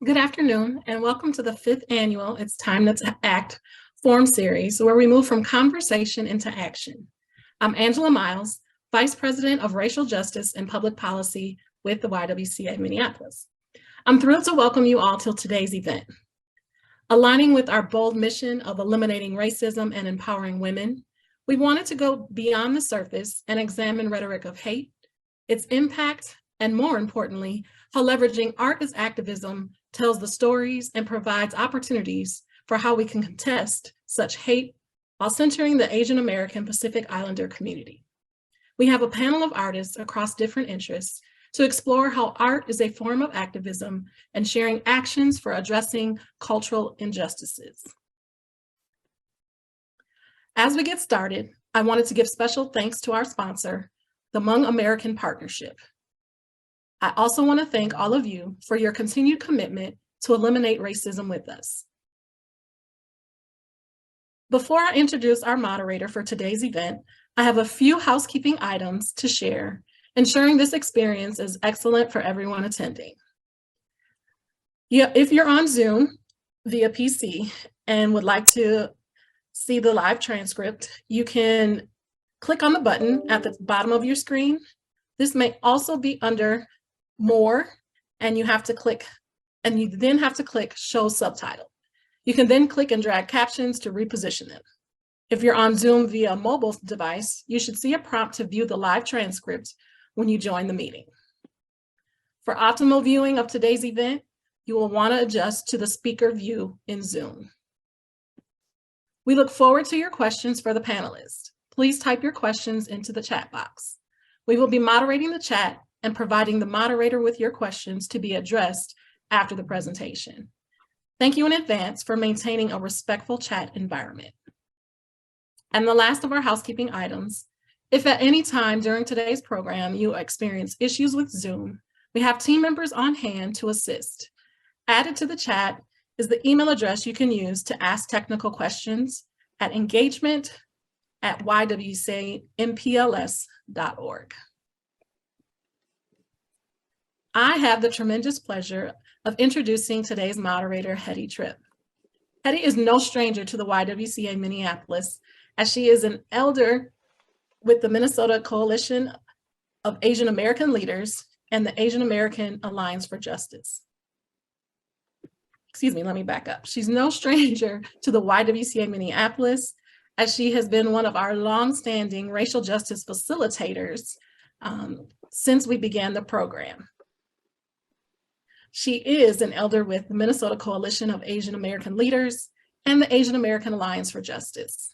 Good afternoon, and welcome to the fifth annual It's Time to Act Forum Series, where we move from conversation into action. I'm Angela Miles, Vice President of Racial Justice and Public Policy with the YWCA Minneapolis. I'm thrilled to welcome you all to today's event. Aligning with our bold mission of eliminating racism and empowering women, we wanted to go beyond the surface and examine rhetoric of hate, its impact, and more importantly, how leveraging art as activism tells the stories and provides opportunities for how we can contest such hate while centering the Asian American Pacific Islander community. We have a panel of artists across different interests to explore how art is a form of activism and sharing actions for addressing cultural injustices. As we get started, I wanted to give special thanks to our sponsor, the Hmong American Partnership. I also want to thank all of you for your continued commitment to eliminate racism with us. Before I introduce our moderator for today's event, I have a few housekeeping items to share, ensuring this experience is excellent for everyone attending. If you're on Zoom via PC and would like to see the live transcript, you can click on the button at the bottom of your screen. This may also be under More, and you then have to click Show Subtitle. You can then click and drag captions to reposition them. If you're on Zoom via a mobile device, you should see a prompt to view the live transcript when you join the meeting. For optimal viewing of today's event, you will want to adjust to the speaker view in Zoom. We look forward to your questions for the panelists. Please type your questions into the chat box. We will be moderating the chat and providing the moderator with your questions to be addressed after the presentation. Thank you in advance for maintaining a respectful chat environment. And the last of our housekeeping items, if at any time during today's program you experience issues with Zoom, we have team members on hand to assist. Added to the chat is the email address you can use to ask technical questions at engagement@ywcampls.org. I have the tremendous pleasure of introducing today's moderator, Hetty Tripp. Hetty is no stranger to the YWCA Minneapolis, as she is an elder with the Minnesota Coalition of Asian American Leaders and the Asian American Alliance for Justice. Excuse me, let me back up. She's no stranger to the YWCA Minneapolis, as she has been one of our longstanding racial justice facilitators since we began the program. She is an elder with the Minnesota Coalition of Asian American Leaders and the Asian American Alliance for Justice.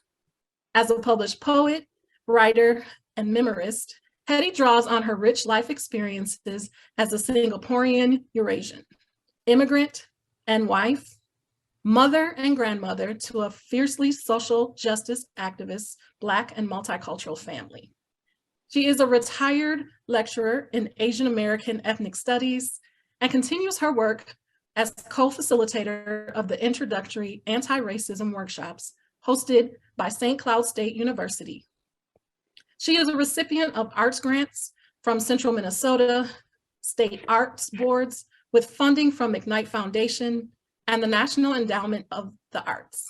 As a published poet, writer, and memorist, Hetty draws on her rich life experiences as a Singaporean Eurasian, immigrant and wife, mother and grandmother to a fiercely social justice activist, Black and multicultural family. She is a retired lecturer in Asian American ethnic studies and continues her work as co-facilitator of the introductory anti-racism workshops hosted by St. Cloud State University. She is a recipient of arts grants from Central Minnesota State Arts Boards with funding from Ignite Foundation and the National Endowment of the Arts.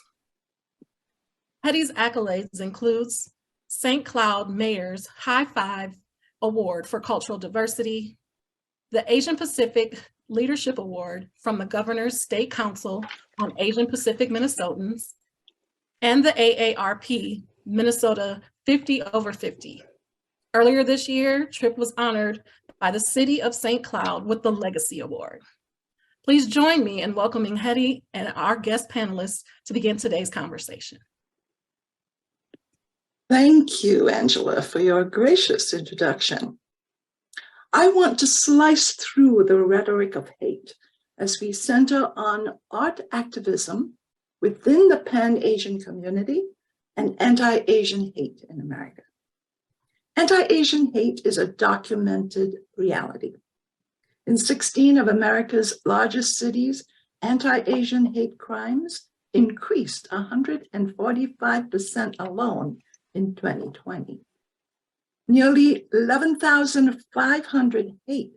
Hetty's accolades includes St. Cloud Mayor's High Five Award for Cultural Diversity, the Asian Pacific Leadership Award from the Governor's State Council on Asian Pacific Minnesotans, and the AARP Minnesota 50 over 50. Earlier this year, Tripp was honored by the City of St. Cloud with the Legacy Award. Please join me in welcoming Hetty and our guest panelists to begin today's conversation. Thank you, Angela, for your gracious introduction. I want to slice through the rhetoric of hate as we center on art activism within the Pan-Asian community and anti-Asian hate in America. Anti-Asian hate is a documented reality. In 16 of America's largest cities, anti-Asian hate crimes increased 145% alone in 2020. Nearly 11,500 hate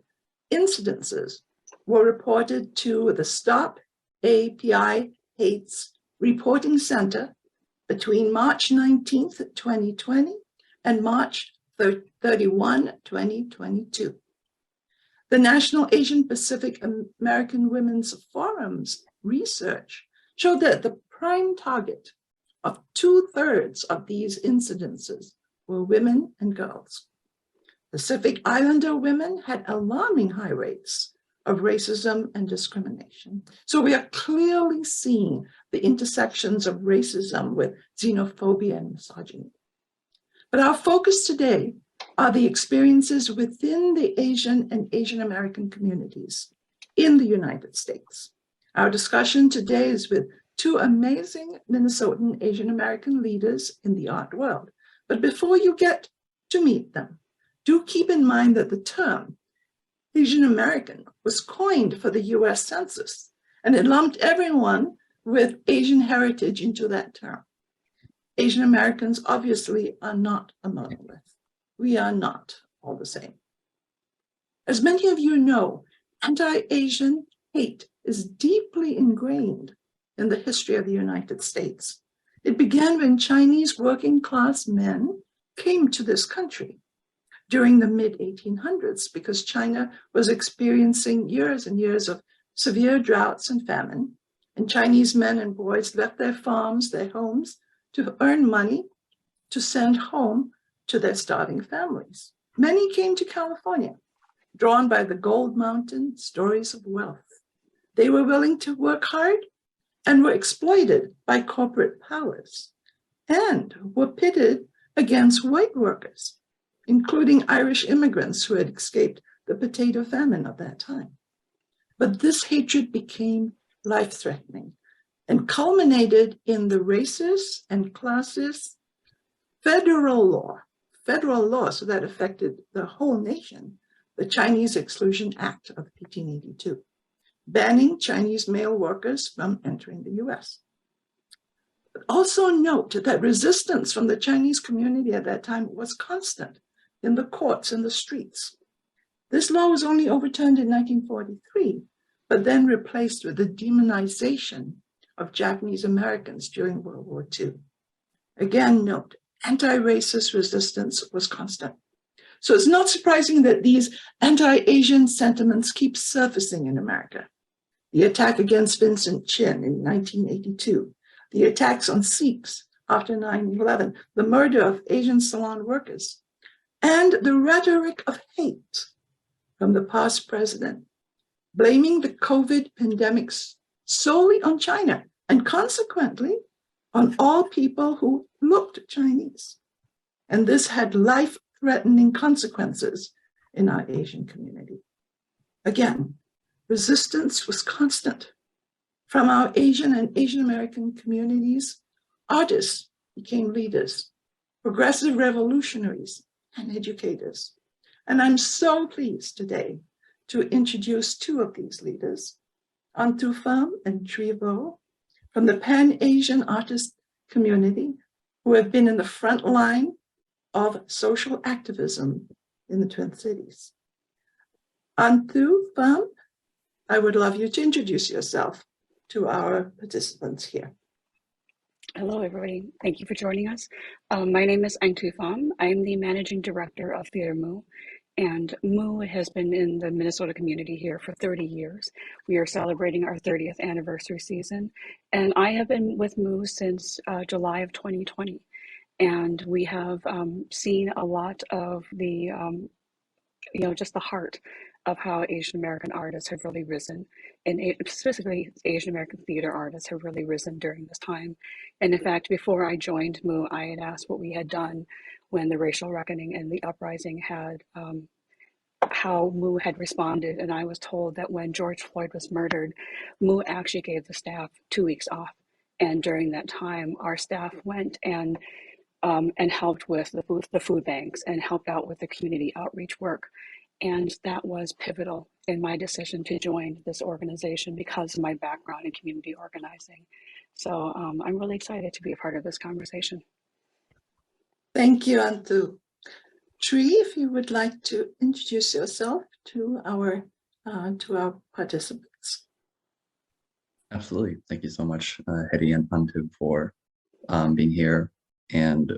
incidences were reported to the Stop API Hates Reporting Center between March 19th, 2020 and March 31, 2022. The National Asian Pacific American Women's Forum's research showed that the prime target of 2/3 of these incidences were women and girls. Pacific Islander women had alarming high rates of racism and discrimination. So we are clearly seeing the intersections of racism with xenophobia and misogyny. But our focus today are the experiences within the Asian and Asian American communities in the United States. Our discussion today is with two amazing Minnesotan Asian American leaders in the art world. But before you get to meet them, do keep in mind that the term Asian American was coined for the US Census, and it lumped everyone with Asian heritage into that term. Asian Americans obviously are not a monolith. We are not all the same. As many of you know, anti-Asian hate is deeply ingrained in the history of the United States. It began when Chinese working class men came to this country during the mid-1800s because China was experiencing years and years of severe droughts and famine, and Chinese men and boys left their farms, their homes, to earn money to send home to their starving families. Many came to California, drawn by the Gold Mountain stories of wealth. They were willing to work hard and were exploited by corporate powers and were pitted against white workers, including Irish immigrants who had escaped the potato famine of that time. But this hatred became life-threatening and culminated in the racist and classist federal law, so that affected the whole nation, the Chinese Exclusion Act of 1882, banning Chinese male workers from entering the US. But also note that resistance from the Chinese community at that time was constant in the courts and the streets. This law was only overturned in 1943, but then replaced with the demonization of Japanese Americans during World War II. Again, note, anti-racist resistance was constant. So it's not surprising that these anti-Asian sentiments keep surfacing in America. The attack against Vincent Chin in 1982, the attacks on Sikhs after 9/11, the murder of Asian salon workers, and the rhetoric of hate from the past president, blaming the COVID pandemics solely on China and consequently on all people who looked Chinese. And this had life-threatening consequences in our Asian community. Again, resistance was constant. From our Asian and Asian American communities, artists became leaders, progressive revolutionaries, and educators. And I'm so pleased today to introduce two of these leaders, Antu Pham and Trivo, from the Pan-Asian artist community, who have been in the front line of social activism in the Twin Cities. Antu Pham, I would love you to introduce yourself to our participants here. Hello, everybody. Thank you for joining us. My name is Antu Pham. I'm the managing director of Theater Mu, and Mu has been in the Minnesota community here for 30 years. We are celebrating our 30th anniversary season, and I have been with Mu since July of 2020, and we have seen a lot of the, just the heart of how Asian American artists have really risen, and specifically Asian American theater artists have really risen during this time. And in fact, before I joined Mu, I had asked what we had done when the racial reckoning and the uprising had, how Mu had responded. And I was told that when George Floyd was murdered, Mu actually gave the staff 2 weeks off. And during that time, our staff went and helped with the food banks and helped out with the community outreach work. And that was pivotal in my decision to join this organization because of my background in community organizing. So I'm really excited to be a part of this conversation. Thank you, Antu. Tree, if you would like to introduce yourself to our to our participants. Absolutely. Thank you so much, Hedy and Antu, for being here. And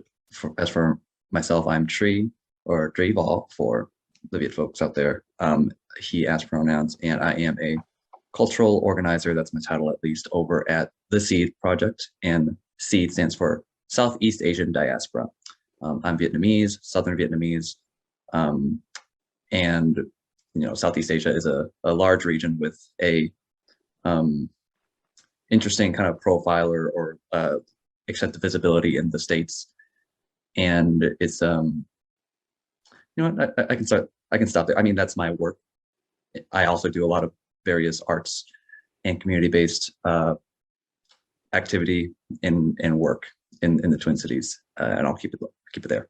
as for myself, I'm Tree, or Dreval for the Viet folks out there. He as pronouns, and I am a cultural organizer, that's my title at least, over at the SEED project, and SEED stands for Southeast Asian Diaspora. I'm Vietnamese, Southern Vietnamese, and Southeast Asia is a large region with a interesting kind of profile or extent of visibility in the States, and it's I can stop there. I mean, that's my work. I also do a lot of various arts and community-based activity and work in the Twin Cities, and I'll keep it there.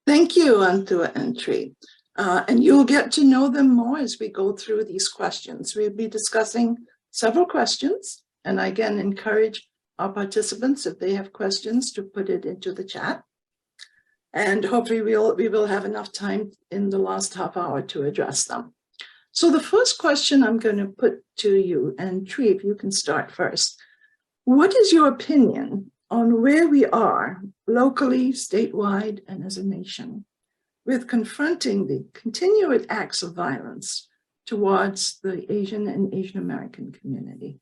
Thank you, Antu and Tree. And you'll get to know them more as we go through these questions. We'll be discussing several questions, and I again encourage our participants, if they have questions, to put it into the chat. And hopefully we will have enough time in the last half hour to address them. So the first question I'm going to put to you, and Tree, if you can start first. What is your opinion on where we are locally, statewide, and as a nation with confronting the continued acts of violence towards the Asian and Asian American community?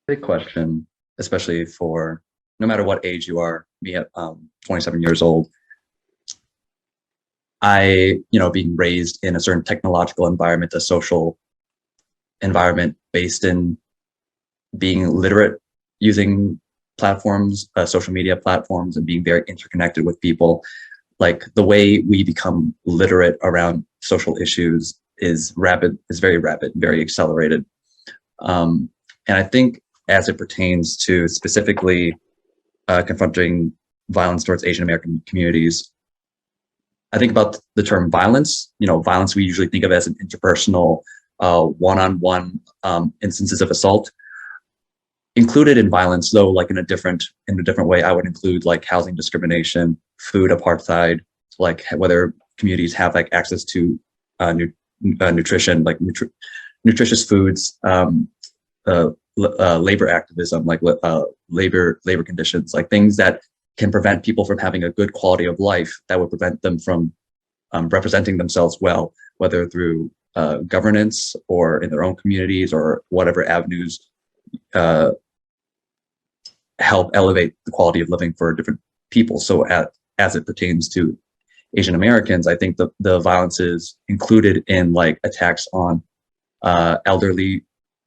Big question, especially for no matter what age you are. Me at 27 years old, being raised in a certain technological environment, a social environment based in being literate, using platforms, social media platforms, and being very interconnected with people. Like, the way we become literate around social issues is very rapid, very accelerated. And I think as it pertains to specifically confronting violence towards Asian American communities, I think about the term violence. Violence we usually think of as an interpersonal, one-on-one instances of assault. Included in violence, though, like in a different way, I would include like housing discrimination, food apartheid, like whether communities have like access to nutrition, like nutritious foods, labor activism, like labor conditions, like things that can prevent people from having a good quality of life, that would prevent them from representing themselves well, whether through governance or in their own communities or whatever avenues help elevate the quality of living for different people. So as it pertains to Asian Americans, I think the violence is included in like attacks on elderly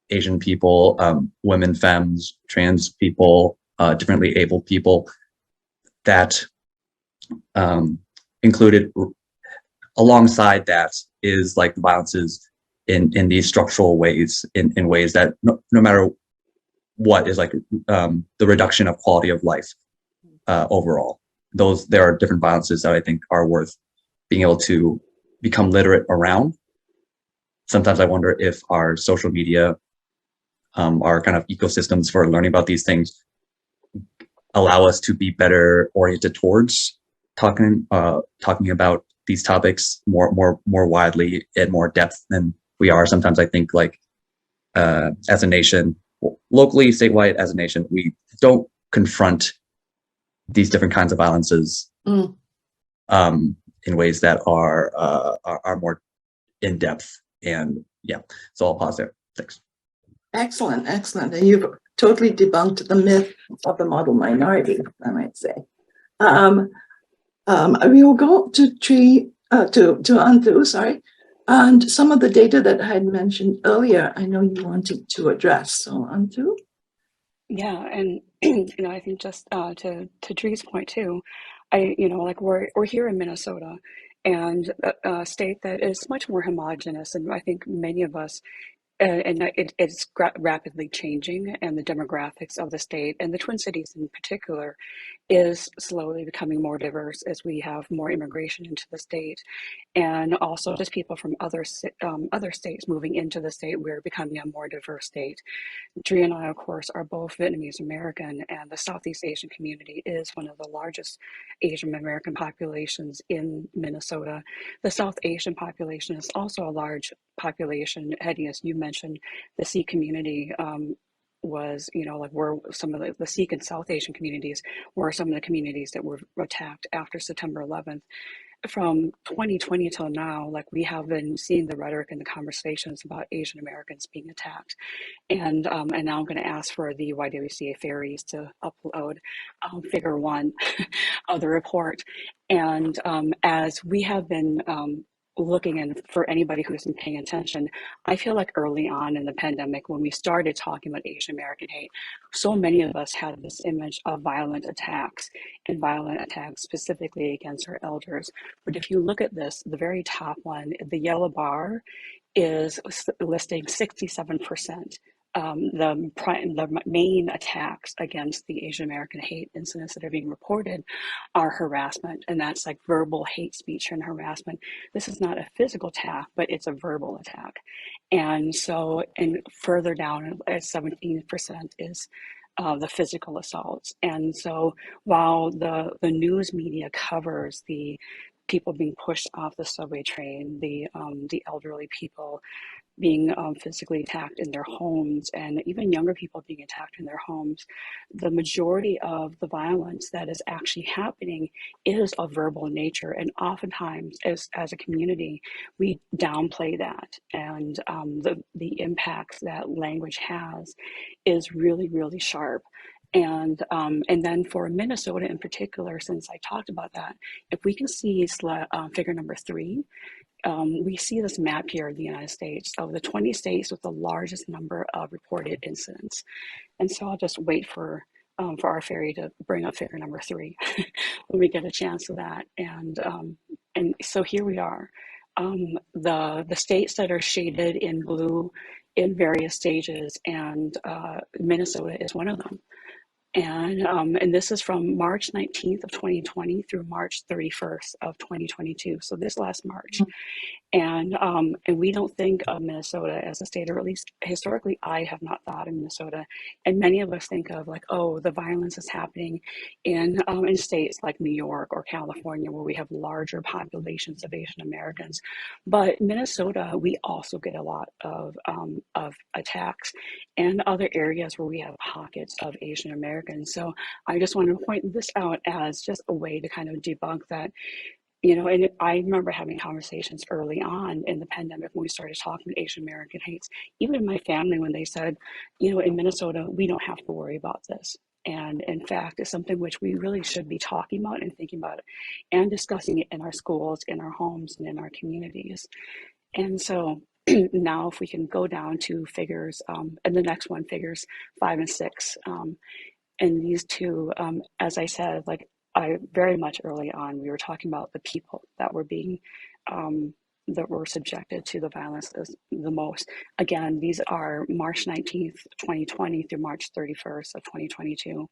Asian people, women, femmes, trans people, differently abled people, that included alongside that is like the violences in these structural ways, in ways that no matter what is like the reduction of quality of life overall. There are different violences that I think are worth being able to become literate around. Sometimes I wonder if our social media, our kind of ecosystems for learning about these things, allow us to be better oriented towards talking about these topics more widely and more depth than we are. Sometimes I think like as a nation, locally, statewide, as a nation, we don't confront these different kinds of violences in ways that are more in depth. And yeah, so I'll pause there. Thanks. Excellent. And you've totally debunked the myth of the model minority, I might say. We will go to Antu, sorry. And some of the data that I had mentioned earlier, I know you wanted to address. So Antu? Yeah, and I think just to Tree's point too, we're here in Minnesota, and a state that is much more homogenous, and I think many of us it's rapidly changing, and the demographics of the state and the Twin Cities in particular is slowly becoming more diverse as we have more immigration into the state, and also just people from other states moving into the state. We're becoming a more diverse state. Dre and I, of course, are both Vietnamese American, and the Southeast Asian community is one of the largest Asian American populations in Minnesota. The South Asian population is also a large population. Hetty, as you mentioned, the Sikh community was, like were some of the Sikh and South Asian communities were some of the communities that were attacked after September 11th. From 2020 till now, like we have been seeing the rhetoric and the conversations about Asian Americans being attacked. And now I'm going to ask for the YWCA Ferries to upload figure 1 of the report. And as we have been looking, and for anybody who's been paying attention, I feel like early on in the pandemic, when we started talking about Asian American hate, so many of us had this image of violent attacks, and violent attacks specifically against our elders. But if you look at this, the very top one, the yellow bar, is listing 67%. The main attacks against the Asian American hate incidents that are being reported are harassment, and that's like verbal hate speech and harassment. This is not a physical attack, but it's a verbal attack. And so, and further down at 17% is the physical assaults. And so while the news media covers the people being pushed off the subway train, the elderly people being physically attacked in their homes, and even younger people being attacked in their homes, the majority of the violence that is actually happening is of verbal nature. And oftentimes, as a community, we downplay that. And the impacts that language has is really, really sharp. And then for Minnesota in particular, since I talked about that, if we can see figure number 3, we see this map here in the United States of the 20 states with the largest number of reported incidents. And so I'll just wait for our ferry to bring up figure number 3 when we get a chance of that. And so here we are. The states that are shaded in blue in various stages, and Minnesota is one of them. And this is from March 19th of 2020 through March 31st of 2022. So this last March. And we don't think of Minnesota as a state, or at least historically, I have not thought of Minnesota. And many of us think of like, oh, the violence is happening in states like New York or California, where we have larger populations of Asian Americans. But Minnesota, we also get a lot of attacks, and other areas where we have pockets of Asian Americans. So I just want to point this out as just a way to kind of debunk that. And I remember having conversations early on in the pandemic when we started talking about Asian American hates, even in my family, when they said, in Minnesota, we don't have to worry about this. And in fact, it's something which we really should be talking about and thinking about it and discussing it in our schools, in our homes, and in our communities. And so now if we can go down to figures, and the next one, figures 5 and 6, and these two, as I said, like, I very much early on, we were talking about the people that were being, that were subjected to the violence the most. Again, these are March 19th, 2020 through March 31st of 2022.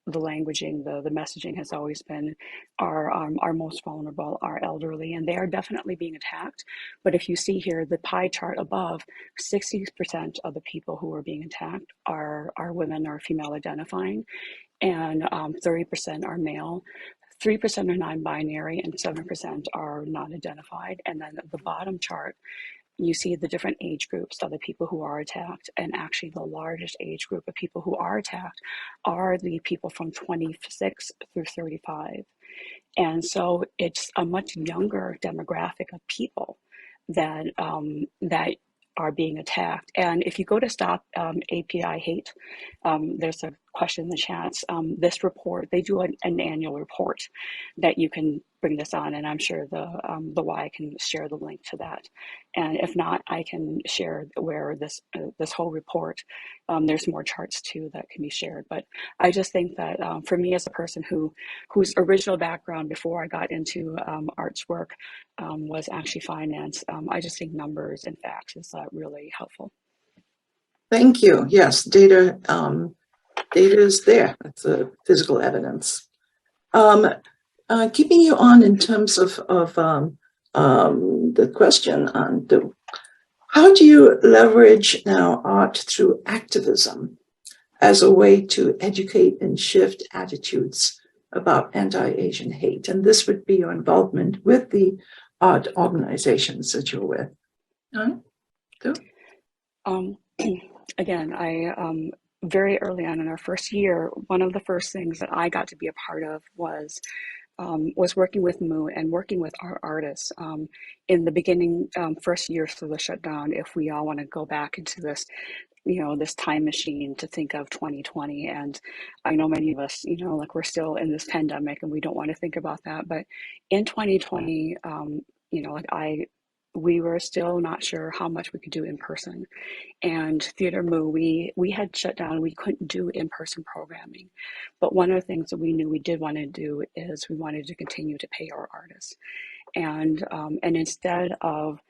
The languaging, the messaging has always been our most vulnerable, our elderly, and they are definitely being attacked. But if you see here, the pie chart above, 60% of the people who are being attacked are women or female identifying, and 30% are male. 3% are non-binary, and 7% are not identified. And then the bottom chart, you see the different age groups of the people who are attacked, and actually the largest age group of people who are attacked are the people from 26 through 35. And so it's a much younger demographic of people that are being attacked. And if you go to Stop API Hate, there's a question in the chats, this report, they do an annual report that you can bring this on, and I'm sure the Y can share the link to that. And if not, I can share where this whole report, there's more charts too that can be shared. But I just think that for me as a person whose original background before I got into arts work was actually finance, I just think numbers and facts is really helpful. Thank you. Yes, data is there. That's a physical evidence. Keeping you on in terms of the question on how do you leverage now art through activism as a way to educate and shift attitudes about anti-Asian hate? And this would be your involvement with the art organizations that you're with. Again, I very early on in our first year, one of the first things that I got to be a part of was working with Moo and working with our artists in the beginning, first year through the shutdown. If we all want to go back into this, this time machine to think of 2020, and I know many of us, like we're still in this pandemic and we don't want to think about that. But in 2020, we were still not sure how much we could do in person. And Theater Moo, we had shut down. We couldn't do in-person programming. But one of the things that we knew we did want to do is we wanted to continue to pay our artists. And instead of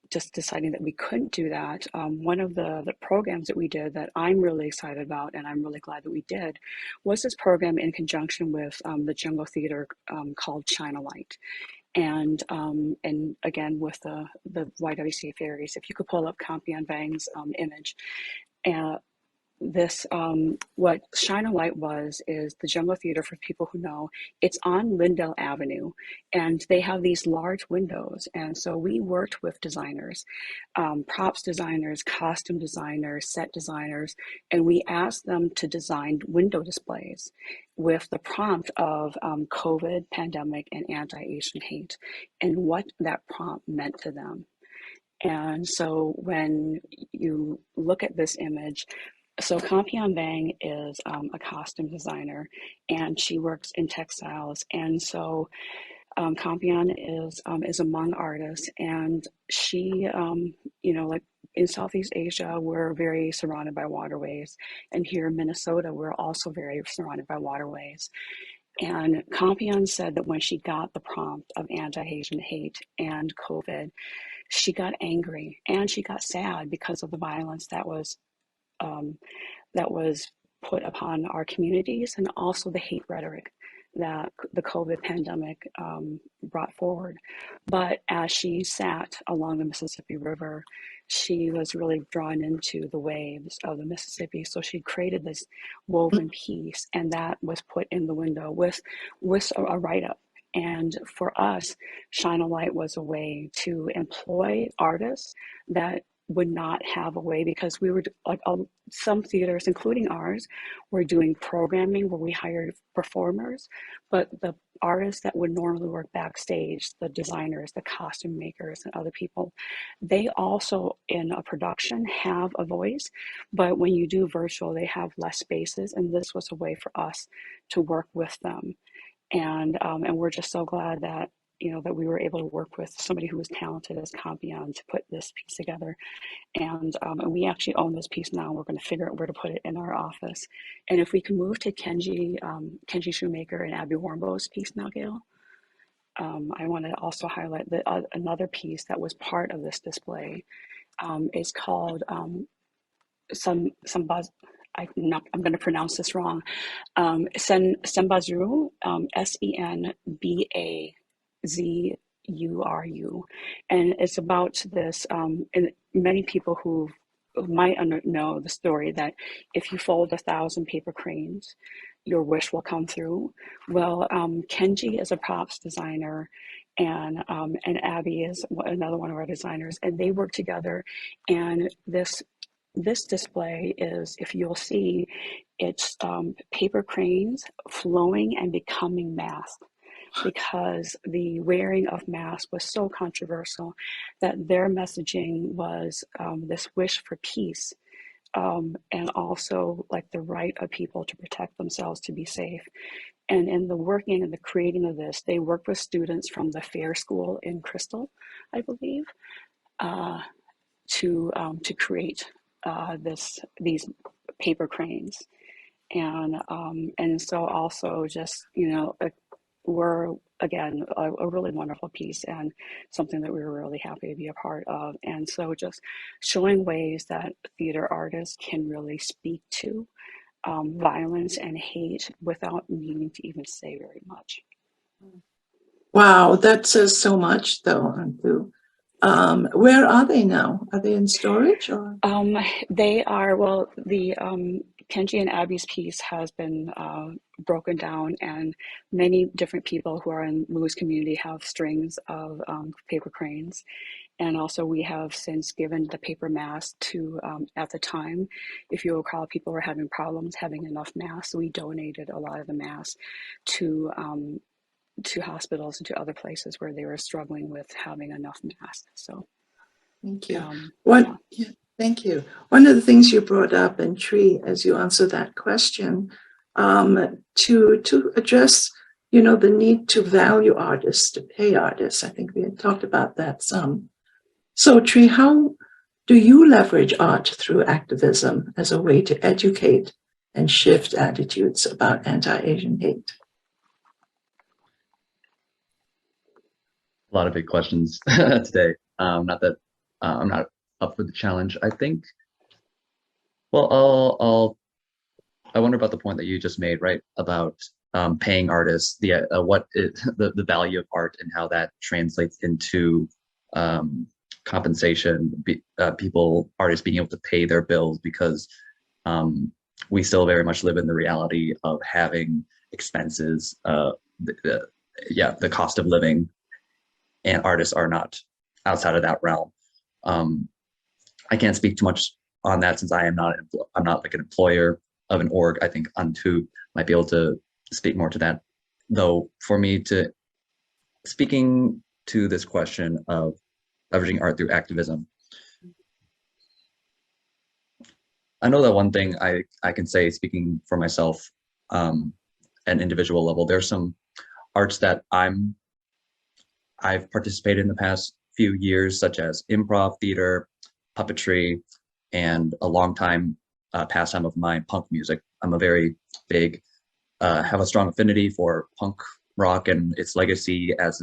just deciding that we couldn't do that, one of the programs that we did that I'm really excited about, and I'm really glad that we did, was this program in conjunction with the Jungle Theater called Shine a Light. And again, with the YWCA fairies, if you could pull up Campion Bang's image, this what Shine a Light is the Jungle Theater, for people who know. It's on Lindell Avenue, and they have these large windows. And so we worked with designers, props designers, costume designers, set designers, and we asked them to design window displays with the prompt of COVID, pandemic, and anti-Asian hate, and what that prompt meant to them. And so when you look at this image, so Campion Bang is a costume designer, and she works in textiles. And so Campion is among artists, and she, like in Southeast Asia, we're very surrounded by waterways, and here in Minnesota, we're also very surrounded by waterways. And Campion said that when she got the prompt of anti-Asian hate and COVID, she got angry and she got sad because of the violence that was put upon our communities, and also the hate rhetoric that the COVID pandemic brought forward. But as she sat along the Mississippi River, she was really drawn into the waves of the Mississippi. So she created this woven piece, and that was put in the window with a write-up. And for us, Shine a Light was a way to employ artists that would not have a way, because we were like some theaters, including ours, were doing programming where we hired performers, but the artists that would normally work backstage, the designers, the costume makers, and other people, they also in a production have a voice, but when you do virtual, they have less spaces, and this was a way for us to work with them. And we're just so glad that that we were able to work with somebody who was talented as Campion to put this piece together. And we actually own this piece now. We're going to figure out where to put it in our office. And if we can move to Kenji Shoemaker and Abby Warmbow's piece now, Gail. I want to also highlight another piece that was part of this display is called Sembazuru. I'm going to pronounce this wrong. Sembazuru, Sembazuru, and it's about this. And many people who might know the story that if you fold 1,000 paper cranes, your wish will come through. Well, Kenji is a props designer, and Abby is another one of our designers, and they work together. And this display is, if you'll see, it's paper cranes flowing and becoming masks, because the wearing of masks was so controversial that their messaging was this wish for peace and also like the right of people to protect themselves, to be safe. And in the working and the creating of this, they worked with students from the Fair School in Crystal, I believe, to create these paper cranes. And so also just, we're again a really wonderful piece and something that we were really happy to be a part of. And so just showing ways that theater artists can really speak to violence and hate without needing to even say very much. Wow, that says so much, though, Antu. Where are they now? Are they in storage or? They are, well, the Kenji and Abby's piece has been broken down, and many different people who are in Moo's community have strings of paper cranes. And also we have since given the paper mask to, at the time, if you recall, people were having problems having enough masks. So we donated a lot of the masks to hospitals and to other places where they were struggling with having enough masks. So thank you. Thank you. One of the things you brought up, and Tree, as you answer that question, to address, the need to value artists, to pay artists. I think we had talked about that some. So, Tree, how do you leverage art through activism as a way to educate and shift attitudes about anti-Asian hate? A lot of big questions today. Not that I'm not up for the challenge. I think, well, I wonder about the point that you just made, right? About paying artists, the value of art and how that translates into compensation, artists being able to pay their bills, because we still very much live in the reality of having expenses, the cost of living, and artists are not outside of that realm. I can't speak too much on that since I'm not like an employer of an org. I think Antu might be able to speak more to that. Though for me, speaking to this question of leveraging art through activism, I know that one thing I can say, speaking for myself, at an individual level, there's some arts that I've participated in the past few years, such as improv theater, puppetry, and a long time pastime of mine, punk music. I'm a very big, have a strong affinity for punk rock and its legacy as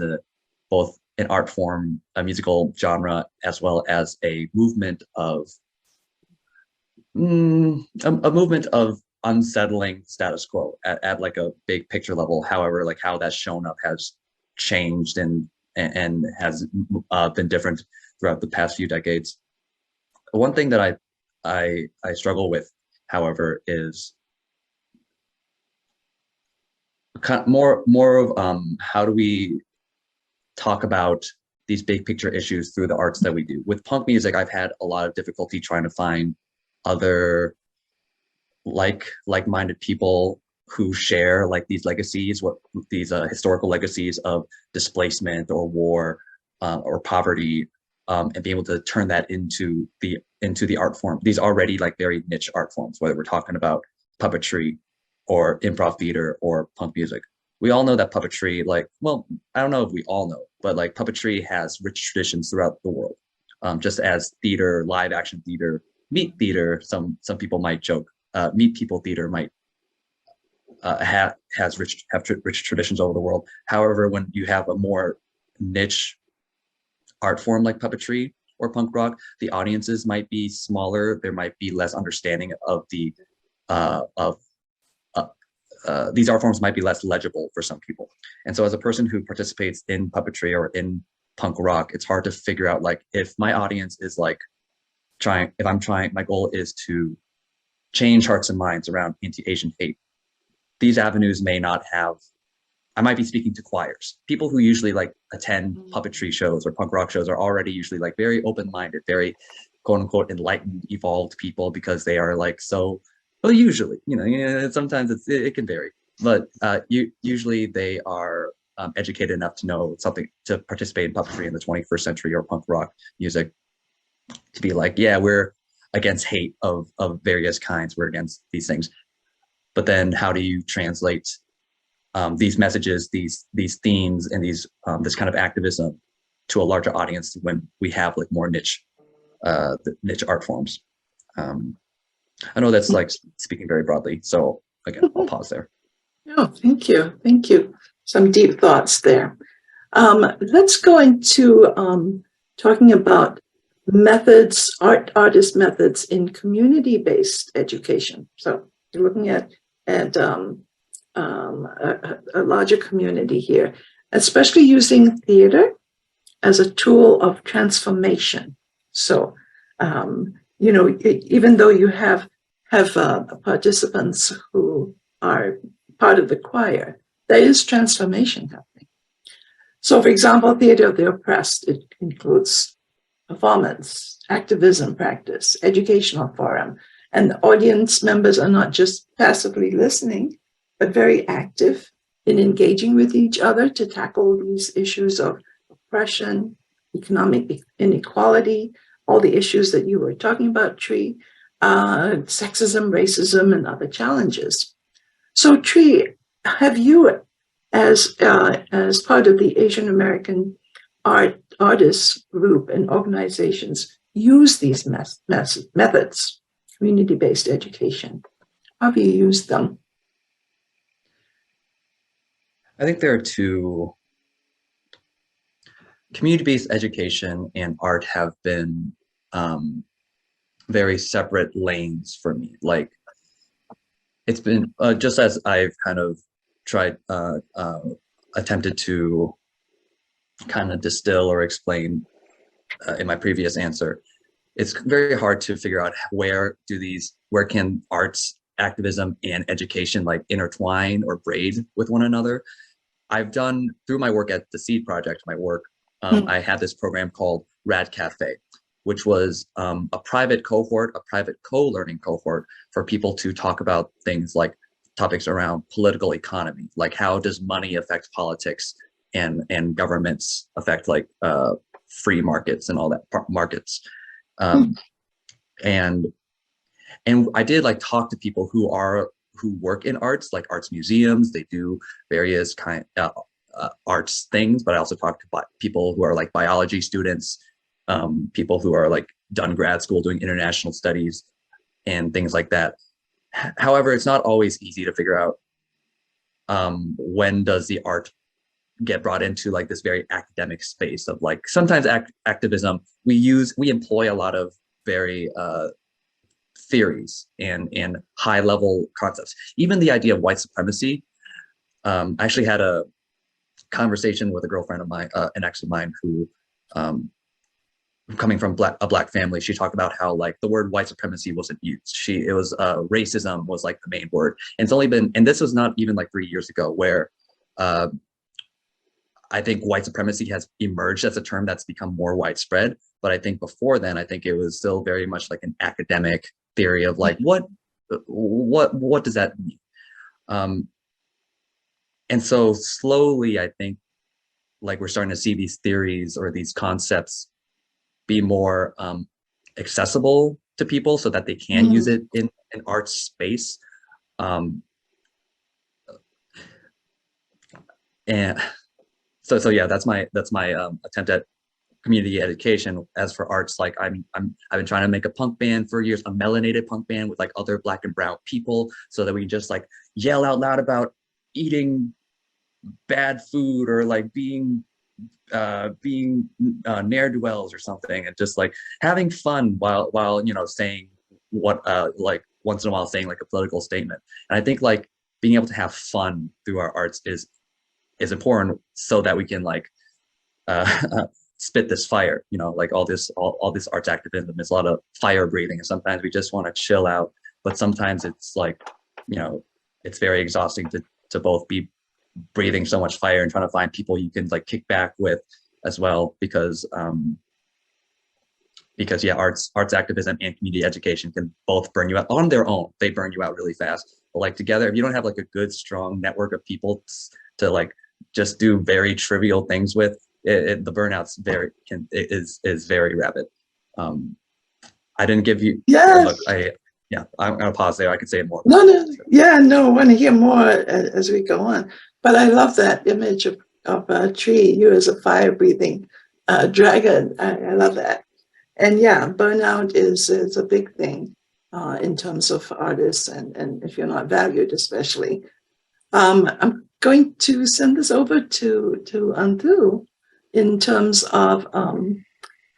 both an art form, a musical genre, as well as a movement of unsettling status quo at like a big picture level. However, like how that's shown up has changed and has been different throughout the past few decades. One thing that I struggle with, however, is more of how do we talk about these big picture issues through the arts that we do. With punk music, I've had a lot of difficulty trying to find other like-minded people who share like these legacies, these historical legacies of displacement or war or poverty, and be able to turn that into the art form. These already like very niche art forms, whether we're talking about puppetry or improv theater or punk music. We all know that puppetry, I don't know if we all know, but like puppetry has rich traditions throughout the world. Just as theater, live action theater, meat theater, some people might joke, meat people theater might have rich traditions over the world. However, when you have a more niche art form like puppetry or punk rock, the audiences might be smaller. There might be less understanding of these art forms might be less legible for some people. And so as a person who participates in puppetry or in punk rock, it's hard to figure out like if my audience is like my goal is to change hearts and minds around anti-Asian hate. These avenues may not have, I might be speaking to choirs. People who usually like attend puppetry shows or punk rock shows are already usually like very open-minded, very quote unquote enlightened, evolved people, because they are like so, well, usually, sometimes it can vary, but usually they are educated enough to know something, to participate in puppetry in the 21st century or punk rock music, to be like, yeah, we're against hate of various kinds. We're against these things. But then how do you translate these messages, these themes, and this kind of activism to a larger audience when we have like more niche art forms? I know that's like speaking very broadly, so again, I'll pause there. Oh, thank you. Thank you. Some deep thoughts there. Let's go into talking about methods, artist methods in community-based education. So you're looking at a larger community here, especially using theater as a tool of transformation. So, you know, even though you have participants who are part of the choir, there is transformation happening. So, for example, theater of the oppressed, it includes performance, activism practice, educational forum, and the audience members are not just passively listening, but very active in engaging with each other to tackle these issues of oppression, economic inequality, all the issues that you were talking about, Tree, sexism, racism, and other challenges. So, Tree, have you, as part of the Asian American artists group and organizations, used these methods, community-based education? How have you used them? I think there are two. Community-based education and art have been very separate lanes for me. Like, it's been just as I've kind of tried, attempted to kind of distill or explain in my previous answer, it's very hard to figure out where can arts, activism, and education like intertwine or braid with one another. I've done, through my work at the Seed Project, I had this program called Rad Cafe, which was a private cohort, a private co-learning cohort for people to talk about things like topics around political economy, like how does money affect politics and governments affect like free markets and all that markets. And I did like talk to people who work in arts, like arts museums. They do various arts things, but I also talk to people who are like biology students, people who are like done grad school doing international studies and things like that. However, it's not always easy to figure out when does the art get brought into like this very academic space of like, sometimes activism, we employ a lot of very theories and high level concepts. Even the idea of white supremacy. I actually had a conversation with a girlfriend of mine, an ex of mine who, coming from a black family, she talked about how like the word white supremacy wasn't used. It was racism was like the main word. And it's only been, and this was not even like 3 years ago, where I think white supremacy has emerged as a term that's become more widespread. But I think before then, I think it was still very much like an academic theory of like, what does that mean? And so slowly, I think like we're starting to see these theories or these concepts be more accessible to people so that they can use it in an art space. And so yeah, that's my attempt at community education. As for arts, like I've been trying to make a punk band for years, a melanated punk band with like other black and brown people, so that we can just like yell out loud about eating bad food or like being ne'er-do-wells or something, and just like having fun while you know saying what like once in a while saying like a political statement. And I think like being able to have fun through our arts is important, so that we can like spit this fire, you know, like all this arts activism is a lot of fire breathing, and sometimes we just want to chill out, but sometimes it's like, you know, it's very exhausting to both be breathing so much fire and trying to find people you can like kick back with as well, because yeah, arts activism and community education can both burn you out on their own. They burn you out really fast, but like together, if you don't have like a good strong network of people to like just do very trivial things with, the burnout's is very rapid. I didn't give you. Yes. Look, I'm gonna pause there. I could say more. No. Yeah, no, I want to hear more as we go on. But I love that image of a tree, you as a fire-breathing dragon. I love that. And yeah, burnout is a big thing in terms of artists, and if you're not valued, especially. I'm going to send this over to Anthu in terms of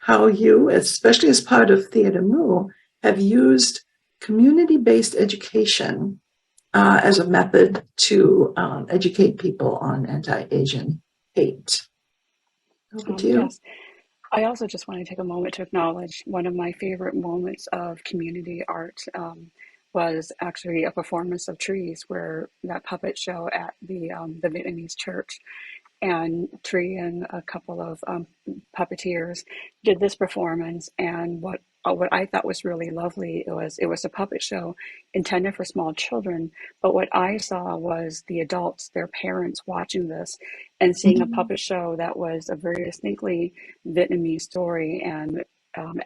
how you, especially as part of Theatre Mu, have used community-based education as a method to educate people on anti-Asian hate. Over to you. Yes. I also just want to take a moment to acknowledge one of my favorite moments of community art was actually a performance of Trees, where that puppet show at the Vietnamese church, and Tree and a couple of puppeteers did this performance. And what I thought was really lovely, it was a puppet show intended for small children, but what I saw was the adults, their parents, watching this and seeing a puppet show that was a very distinctly Vietnamese story. And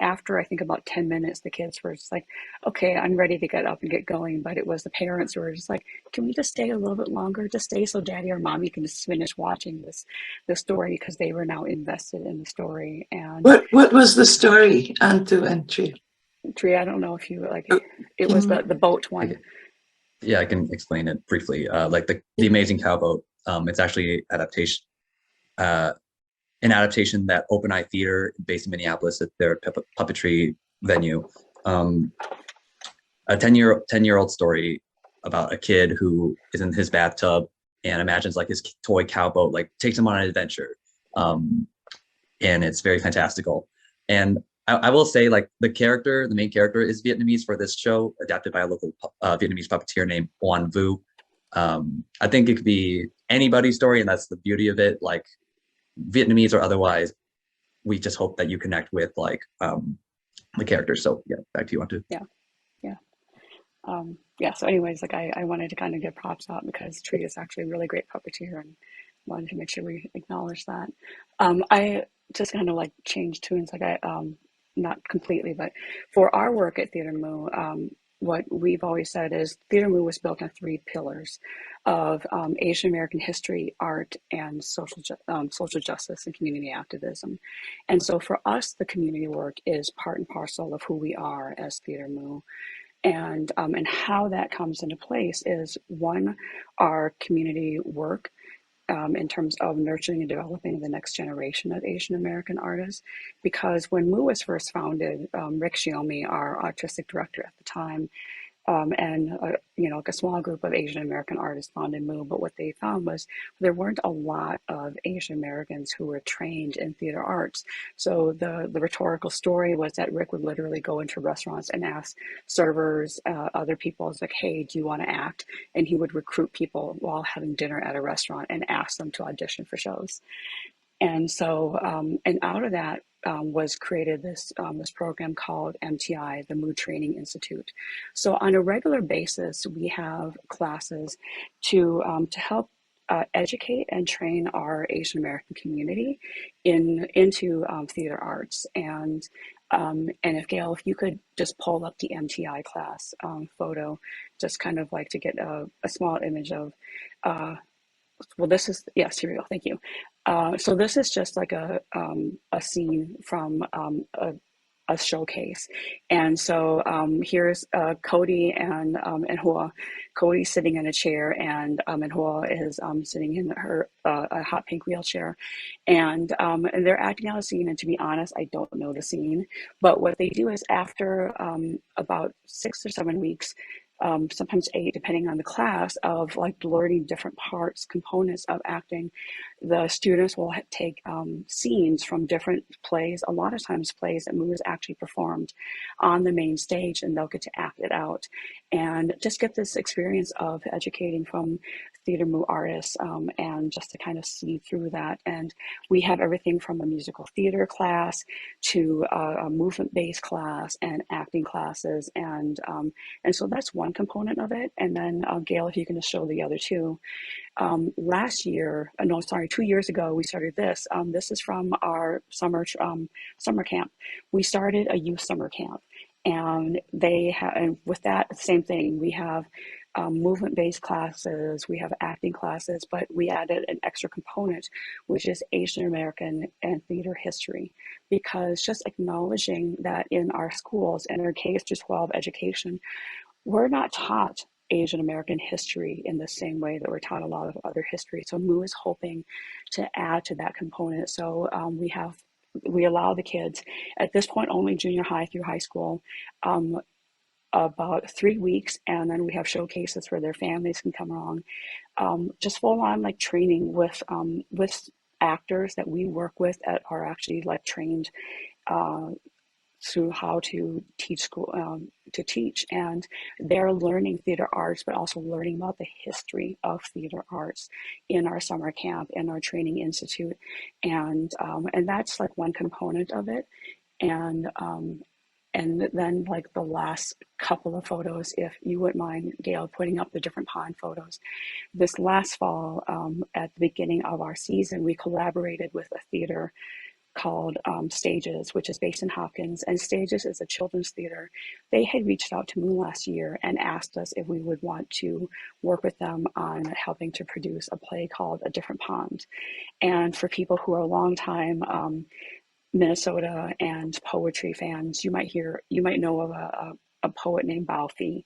after I think about 10 minutes, the kids were just like, okay, I'm ready to get up and get going. But it was the parents who were just like, can we just stay a little bit longer? Just stay so daddy or mommy can just finish watching this story, because they were now invested in the story. And what was the story, Anthu and Tree? Tree, I don't know if you like, it was the boat one. Yeah, I can explain it briefly. Like the Amazing Cowboat. It's actually an adaptation that Open Eye Theater, based in Minneapolis, at their puppetry venue. A 10-year-old story about a kid who is in his bathtub and imagines like his toy cowboat like takes him on an adventure, and it's very fantastical. And I will say, like, the main character is Vietnamese for this show, adapted by a local Vietnamese puppeteer named Oan Vu. I think it could be anybody's story, and that's the beauty of it. Like, Vietnamese or otherwise, we just hope that you connect with like the characters. So yeah, back to you, Anthu. So anyways, like I wanted to kind of give props out, because Tree is actually a really great puppeteer, and wanted to make sure we acknowledge that. I just kind of like changed tunes, like not completely, but for our work at Theatre Mu, what we've always said is Theatre Mu was built on 3 pillars of Asian American history, art, and social justice and community activism. And so for us, the community work is part and parcel of who we are as Theatre Mu. And how that comes into place is, one, our community work in terms of nurturing and developing the next generation of Asian American artists. Because when Mu was first founded, Rick Shiomi, our artistic director at the time, and like a small group of Asian American artists founded Mu. But what they found was there weren't a lot of Asian Americans who were trained in theater arts. So the rhetorical story was that Rick would literally go into restaurants and ask servers, other people, it's like, hey, do you want to act? And he would recruit people while having dinner at a restaurant and ask them to audition for shows. And so, and out of that was created this program called MTI, the Mood Training Institute. So on a regular basis, we have classes to help educate and train our Asian American community into theater arts. And if Gail, if you could just pull up the MTI class photo, just kind of like to get a small image of. Well, this is, yes, here we go. Thank you. So this is just like a scene from a showcase. And so here's Cody and Hua. Cody's sitting in a chair, and Hua is sitting in her a hot pink wheelchair, and they're acting out a scene. And to be honest, I don't know the scene, but what they do is after about 6 or 7 weeks, sometimes 8, depending on the class, of like learning different parts, components of acting, the students will take scenes from different plays, a lot of times plays that Mu has actually performed on the main stage, and they'll get to act it out and just get this experience of educating from Theatre Mu artists, and just to kind of see through that. And we have everything from a musical theater class to a movement-based class and acting classes, and so that's one component of it. And then Gail, if you can just show the other two. Last year, no, sorry, 2 years ago, we started this. This is from our summer camp. We started a youth summer camp. And and with that, same thing. We have movement-based classes, we have acting classes, but we added an extra component, which is Asian American and theater history, because just acknowledging that in our schools and our K through 12 education, we're not taught Asian American history in the same way that we're taught a lot of other history. So MOO is hoping to add to that component. So we allow the kids at this point only junior high through high school, about 3 weeks, and then we have showcases where their families can come along. Just full on like training with actors that we work with that are actually like trained through how to teach to teach, and they're learning theater arts, but also learning about the history of theater arts in our summer camp, in our training institute, and that's like one component of it, and then like the last couple of photos, if you wouldn't mind, Gail, putting up the different pond photos. This last fall, at the beginning of our season, we collaborated with a theater called Stages, which is based in Hopkins. And Stages is a children's theater. They had reached out to me last year and asked us if we would want to work with them on helping to produce a play called A Different Pond. And for people who are longtime Minnesota and poetry fans, you might know of a poet named Bao Phi.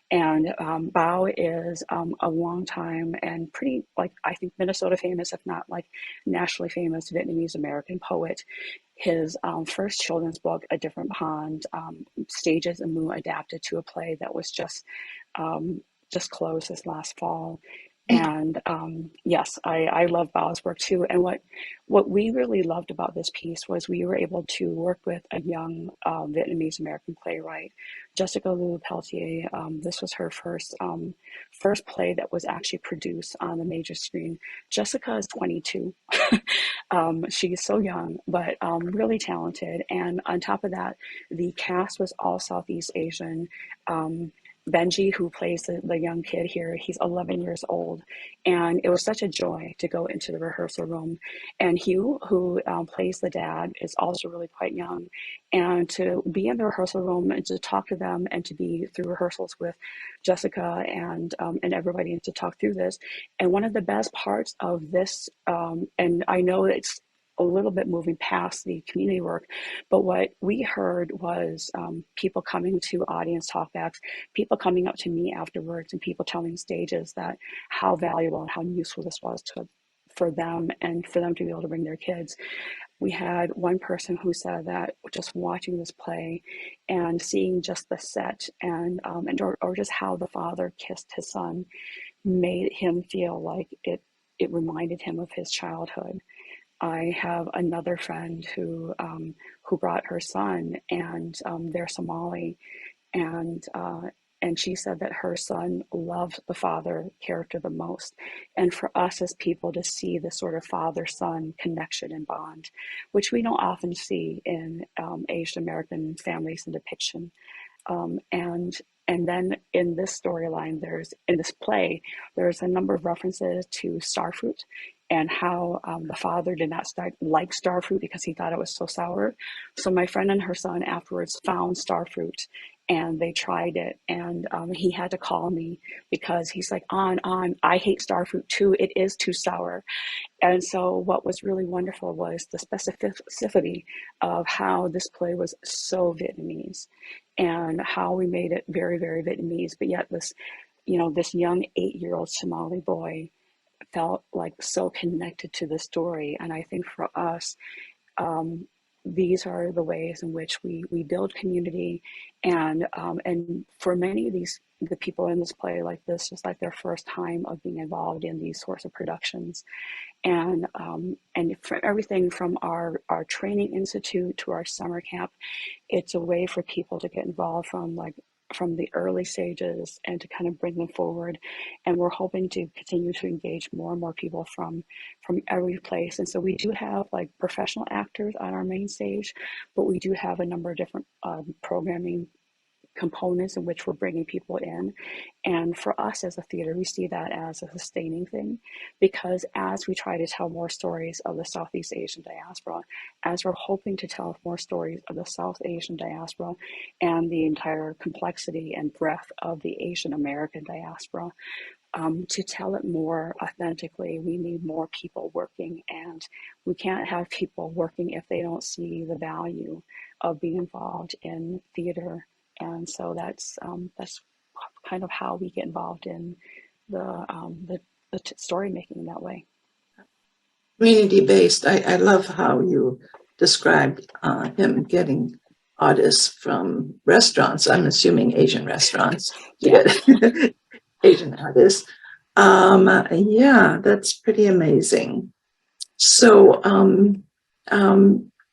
And Bao is a long time and pretty, like, I think Minnesota famous, if not like nationally famous Vietnamese American poet. His first children's book, A Different Pond, Stages and MOO adapted to a play that was just closed this last fall. And yes, I love Bao's work too. And what we really loved about this piece was we were able to work with a young Vietnamese American playwright, Jessica Lou Peltier. This was her first play that was actually produced on the major screen. Jessica is 22. She's so young, but really talented. And on top of that, the cast was all Southeast Asian. Benji, who plays the young kid here, he's 11 years old. And it was such a joy to go into the rehearsal room. And Hugh, who plays the dad, is also really quite young. And to be in the rehearsal room and to talk to them and to be through rehearsals with Jessica and everybody and to talk through this. And one of the best parts of this, and I know it's a little bit moving past the community work, but what we heard was people coming to audience talkbacks, people coming up to me afterwards, and people telling Stages that how valuable and how useful this was for them and for them to be able to bring their kids. We had one person who said that just watching this play and seeing just the set and or just how the father kissed his son made him feel like it reminded him of his childhood. I have another friend who brought her son, and they're Somali, and she said that her son loved the father character the most. And for us as people to see this sort of father-son connection and bond, which we don't often see in Asian American families and depiction. And then in this storyline, in this play, there's a number of references to starfruit and how the father did not like starfruit because he thought it was so sour. So my friend and her son afterwards found starfruit and they tried it. And he had to call me because he's like, I hate starfruit too. It is too sour. And so what was really wonderful was the specificity of how this play was so Vietnamese and how we made it very, very Vietnamese, but yet this young 8-year-old Somali boy felt like so connected to the story. And I think for us, these are the ways in which we build community, and for many of the people in this play, like this is like their first time of being involved in these sorts of productions, and for everything from our training institute to our summer camp, it's a way for people to get involved from the early stages and to kind of bring them forward. And we're hoping to continue to engage more and more people from every place. And so we do have like professional actors on our main stage, but we do have a number of different programming components in which we're bringing people in. And for us as a theater, we see that as a sustaining thing, because as we try to tell more stories of the Southeast Asian diaspora, as we're hoping to tell more stories of the South Asian diaspora and the entire complexity and breadth of the Asian American diaspora, to tell it more authentically, we need more people working, and we can't have people working if they don't see the value of being involved in theater. And so that's kind of how we get involved in the story making in that way. Community-based. I love how you described him getting artists from restaurants. I'm assuming Asian restaurants to get Asian artists. Yeah, that's pretty amazing. So,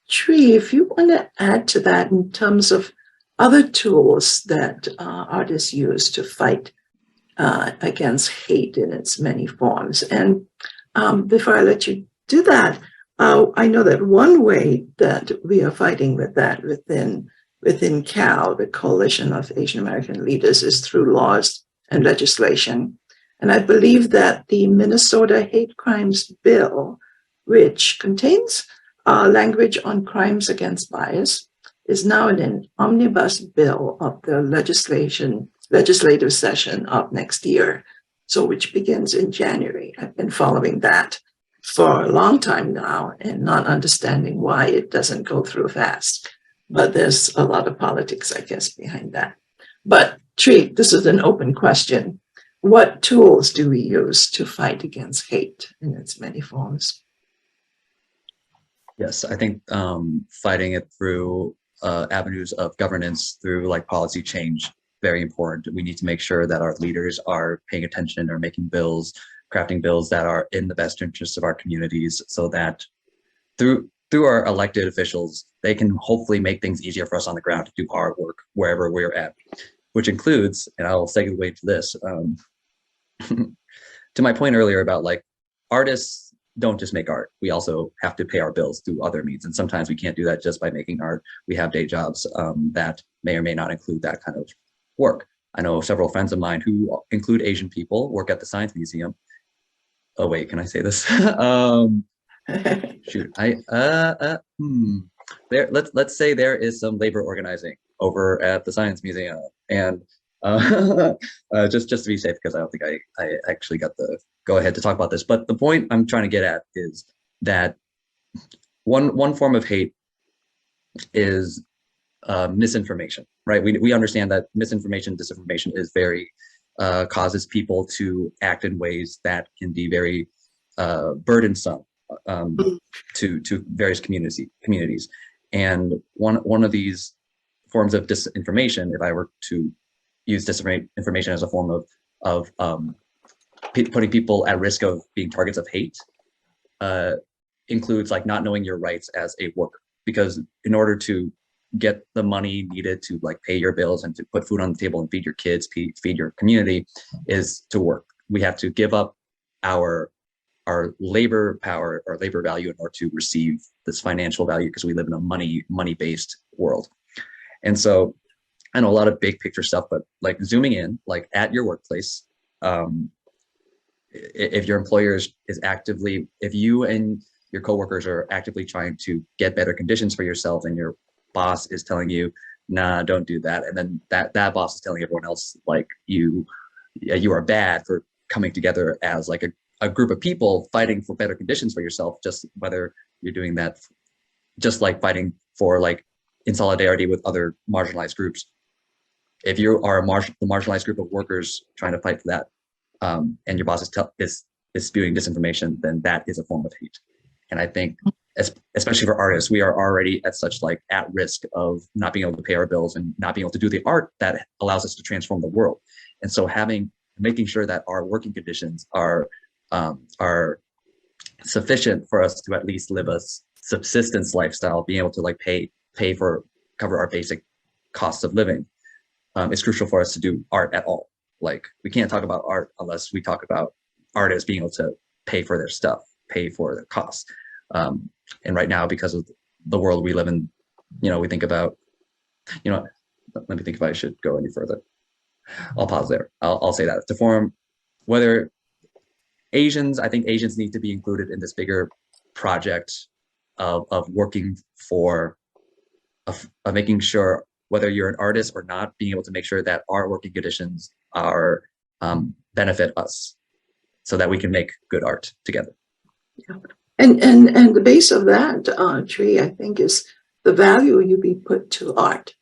Tree, if you want to add to that in terms of other tools that artists use to fight against hate in its many forms. And before I let you do that, I know that one way that we are fighting with that within CAL, the Coalition of Asian American Leaders, is through laws and legislation. And I believe that the Minnesota Hate Crimes Bill, which contains language on crimes against bias, is now in an omnibus bill of the legislative session of next year, so which begins in January. I've been following that for a long time now and not understanding why it doesn't go through fast. But there's a lot of politics, I guess, behind that. But Tree, this is an open question. What tools do we use to fight against hate in its many forms? Yes, I think fighting it through avenues of governance, through like policy change, very important. We need to make sure that our leaders are paying attention, or making bills, crafting bills that are in the best interests of our communities, so that through our elected officials, they can hopefully make things easier for us on the ground to do our work wherever we're at, which includes, and I'll segue to this, to my point earlier about like artists don't just make art. We also have to pay our bills through other means. And sometimes we can't do that just by making art. We have day jobs that may or may not include that kind of work. I know several friends of mine who include Asian people, work at the Science Museum. Oh wait, can I say this? Shoot, there. Let's say there is some labor organizing over at the Science Museum, and just to be safe, because I don't think I actually got the go ahead to talk about this. But the point I'm trying to get at is that one form of hate is misinformation, right? We understand that misinformation, disinformation is very causes people to act in ways that can be very burdensome to various communities. And one of these forms of disinformation, if I were to use disinformation as a form of putting people at risk of being targets of hate, includes like not knowing your rights as a worker. Because in order to get the money needed to like pay your bills and to put food on the table and feed your kids, feed your community, is to work. We have to give up our labor power, our labor value, in order to receive this financial value, because we live in a money-based world. And so I know a lot of big picture stuff, but like zooming in, like at your workplace, if your employer is actively, if you and your coworkers are actively trying to get better conditions for yourself, and your boss is telling you, nah, don't do that, and then that boss is telling everyone else like you are bad for coming together as like a group of people fighting for better conditions for yourself, just whether you're doing that just like fighting for like in solidarity with other marginalized groups. If you are the marginalized group of workers trying to fight for that, and your boss is spewing disinformation, then that is a form of hate. And I think, especially for artists, we are already at such like at risk of not being able to pay our bills and not being able to do the art that allows us to transform the world. And so making sure that our working conditions are sufficient for us to at least live a subsistence lifestyle, being able to like cover our basic costs of living, is crucial for us to do art at all. Like we can't talk about art unless we talk about artists being able to pay for their stuff, pay for their costs. And right now, because of the world we live in, we think about, let me think if I should go any further. I'll pause there. I'll say that to form whether I think Asians need to be included in this bigger project of working for, of making sure whether you're an artist or not, being able to make sure that our working conditions are benefit us so that we can make good art together. Yeah. And the base of that tree, I think, is the value you be put to art.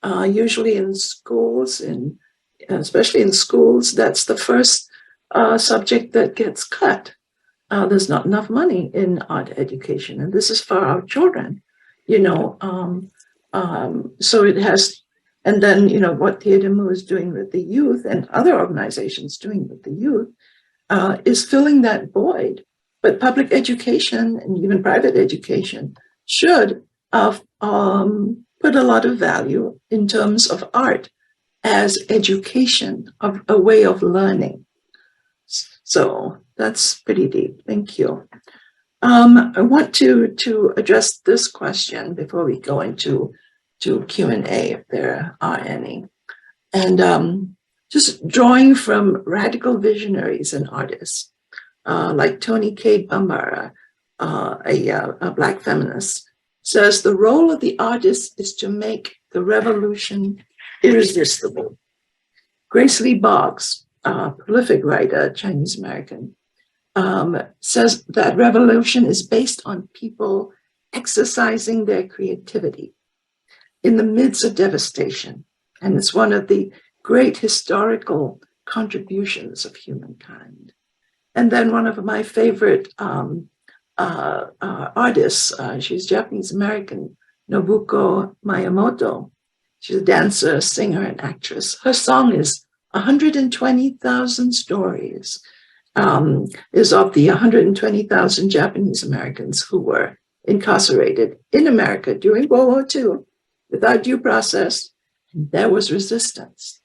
Usually in schools, especially in schools, that's the first subject that gets cut. There's not enough money in art education, and this is for our children, you know. So it has, and then, you know, what Theater Mu is doing with the youth and other organizations doing with the youth is filling that void. But public education and even private education should put a lot of value in terms of art as education, of a way of learning. So that's pretty deep. Thank you. I want to address this question before we go into Q&A, if there are any. And just drawing from radical visionaries and artists like Toni Cade Bambara, a Black feminist, says the role of the artist is to make the revolution irresistible. Grace Lee Boggs, a prolific writer, Chinese American, says that revolution is based on people exercising their creativity in the midst of devastation. And it's one of the great historical contributions of humankind. And then one of my favorite artists, she's Japanese American, Nobuko Miyamoto. She's a dancer, singer, and actress. Her song is 120,000 Stories, is of the 120,000 Japanese Americans who were incarcerated in America during World War II without due process. And there was resistance.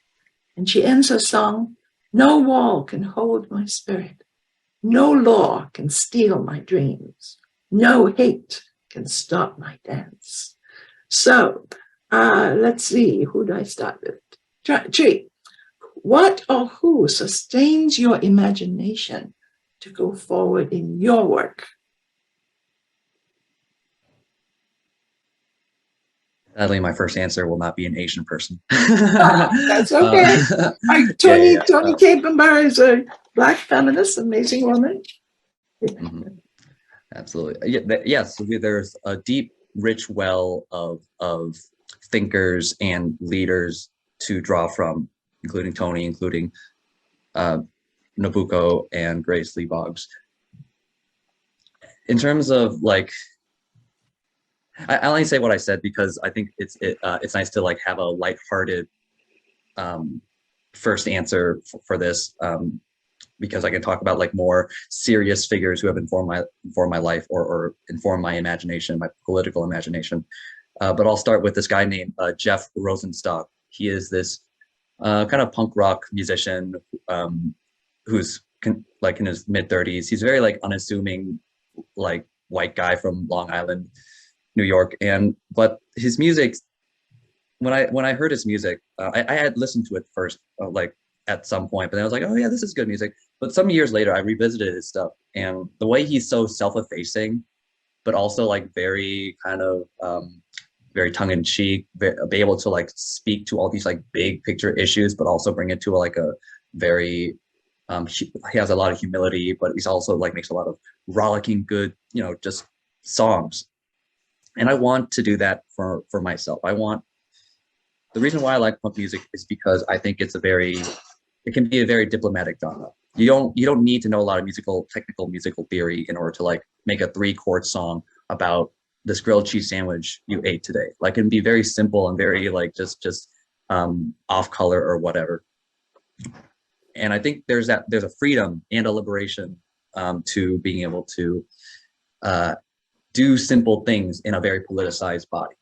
And she ends her song, "No wall can hold my spirit. No law can steal my dreams. No hate can stop my dance." So let's see, who do I start with? Tree, what or who sustains your imagination to go forward in your work? Sadly, my first answer will not be an Asian person. That's okay. Toni Cade Bambara is a Black feminist, amazing woman. Absolutely. Yes, there's a deep, rich well of thinkers and leaders to draw from, including Toni, including Nobuko and Grace Lee Boggs. In terms of like, I only say what I said because I think it's nice to like have a lighthearted first answer for this, because I can talk about like more serious figures who have informed my life or informed my imagination, my political imagination. But I'll start with this guy named Jeff Rosenstock. He is this kind of punk rock musician who's like in his mid-30s. He's very like unassuming, like white guy from Long Island, New York, but his music, when I heard his music, I had listened to it first, like at some point, but then I was like, oh yeah, this is good music. But some years later, I revisited his stuff, and the way he's so self-effacing, but also like very kind of very tongue-in-cheek, be able to like speak to all these like big picture issues, but also bring it to like a very he has a lot of humility, but he's also like makes a lot of rollicking good, you know, just songs. And I want to do that for myself. The reason why I like punk music is because I think it can be a very diplomatic genre. You don't need to know a lot of technical musical theory in order to like make a 3-chord song about this grilled cheese sandwich you ate today. Like it can be very simple and very like just off color or whatever. And I think there's a freedom and a liberation to being able to do simple things in a very politicized body.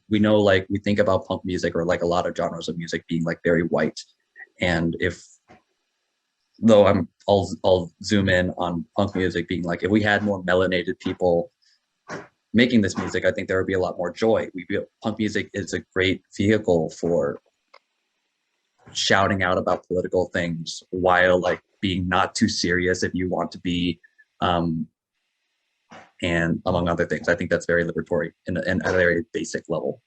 We know, like, we think about punk music or like a lot of genres of music being like very white. And I'll zoom in on punk music being like, if we had more melanated people making this music, I think there would be a lot more joy. Punk music is a great vehicle for shouting out about political things while like being not too serious if you want to be, and among other things. I think that's very liberatory in a very basic level.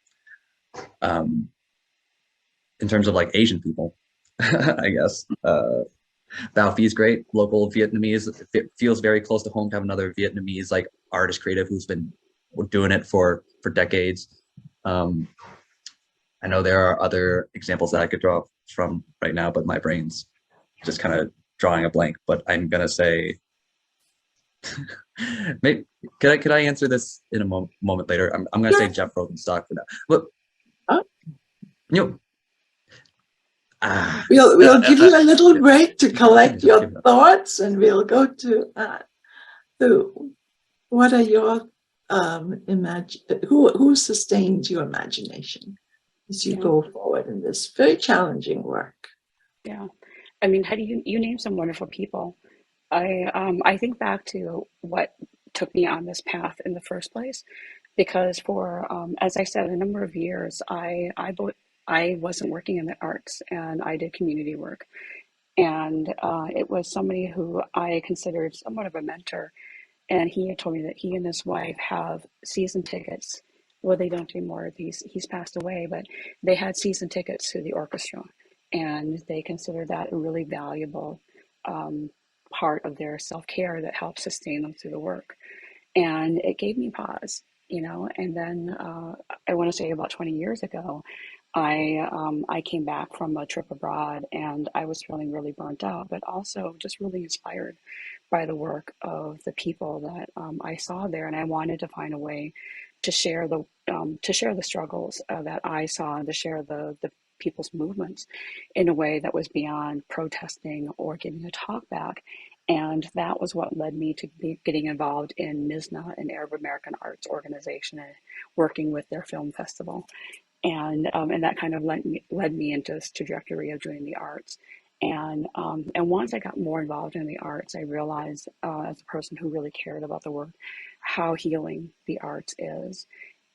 In terms of like Asian people, I guess. Bao Phi is great, local Vietnamese. It feels very close to home to have another Vietnamese like artist creative who's been doing it for decades. I know there are other examples that I could draw from right now, but my brain's just kind of drawing a blank. But I'm gonna say, maybe could I answer this in a moment later? I'm gonna say Jeff Rosenstock for now. But you know. We'll give you a little break to collect your thoughts, and we'll go to what are your who sustains your imagination as you go forward in this very challenging work? Yeah, I mean, you name some wonderful people. I think back to what took me on this path in the first place, because for as I said, a number of years I wasn't working in the arts, and I did community work. And it was somebody who I considered somewhat of a mentor. And he had told me that he and his wife have season tickets. Well, they don't anymore. He's passed away, but they had season tickets to the orchestra. And they consider that a really valuable part of their self-care that helps sustain them through the work. And it gave me pause, and then I want to say about 20 years ago, I came back from a trip abroad, and I was feeling really burnt out, but also just really inspired by the work of the people that I saw there, and I wanted to find a way to share the struggles that I saw, and to share the people's movements in a way that was beyond protesting or giving a talk back. And that was what led me to getting involved in MISNA, an Arab American arts organization, and working with their film festival. And that kind of led me into this trajectory of doing the arts. And once I got more involved in the arts, I realized, as a person who really cared about the work, how healing the arts is.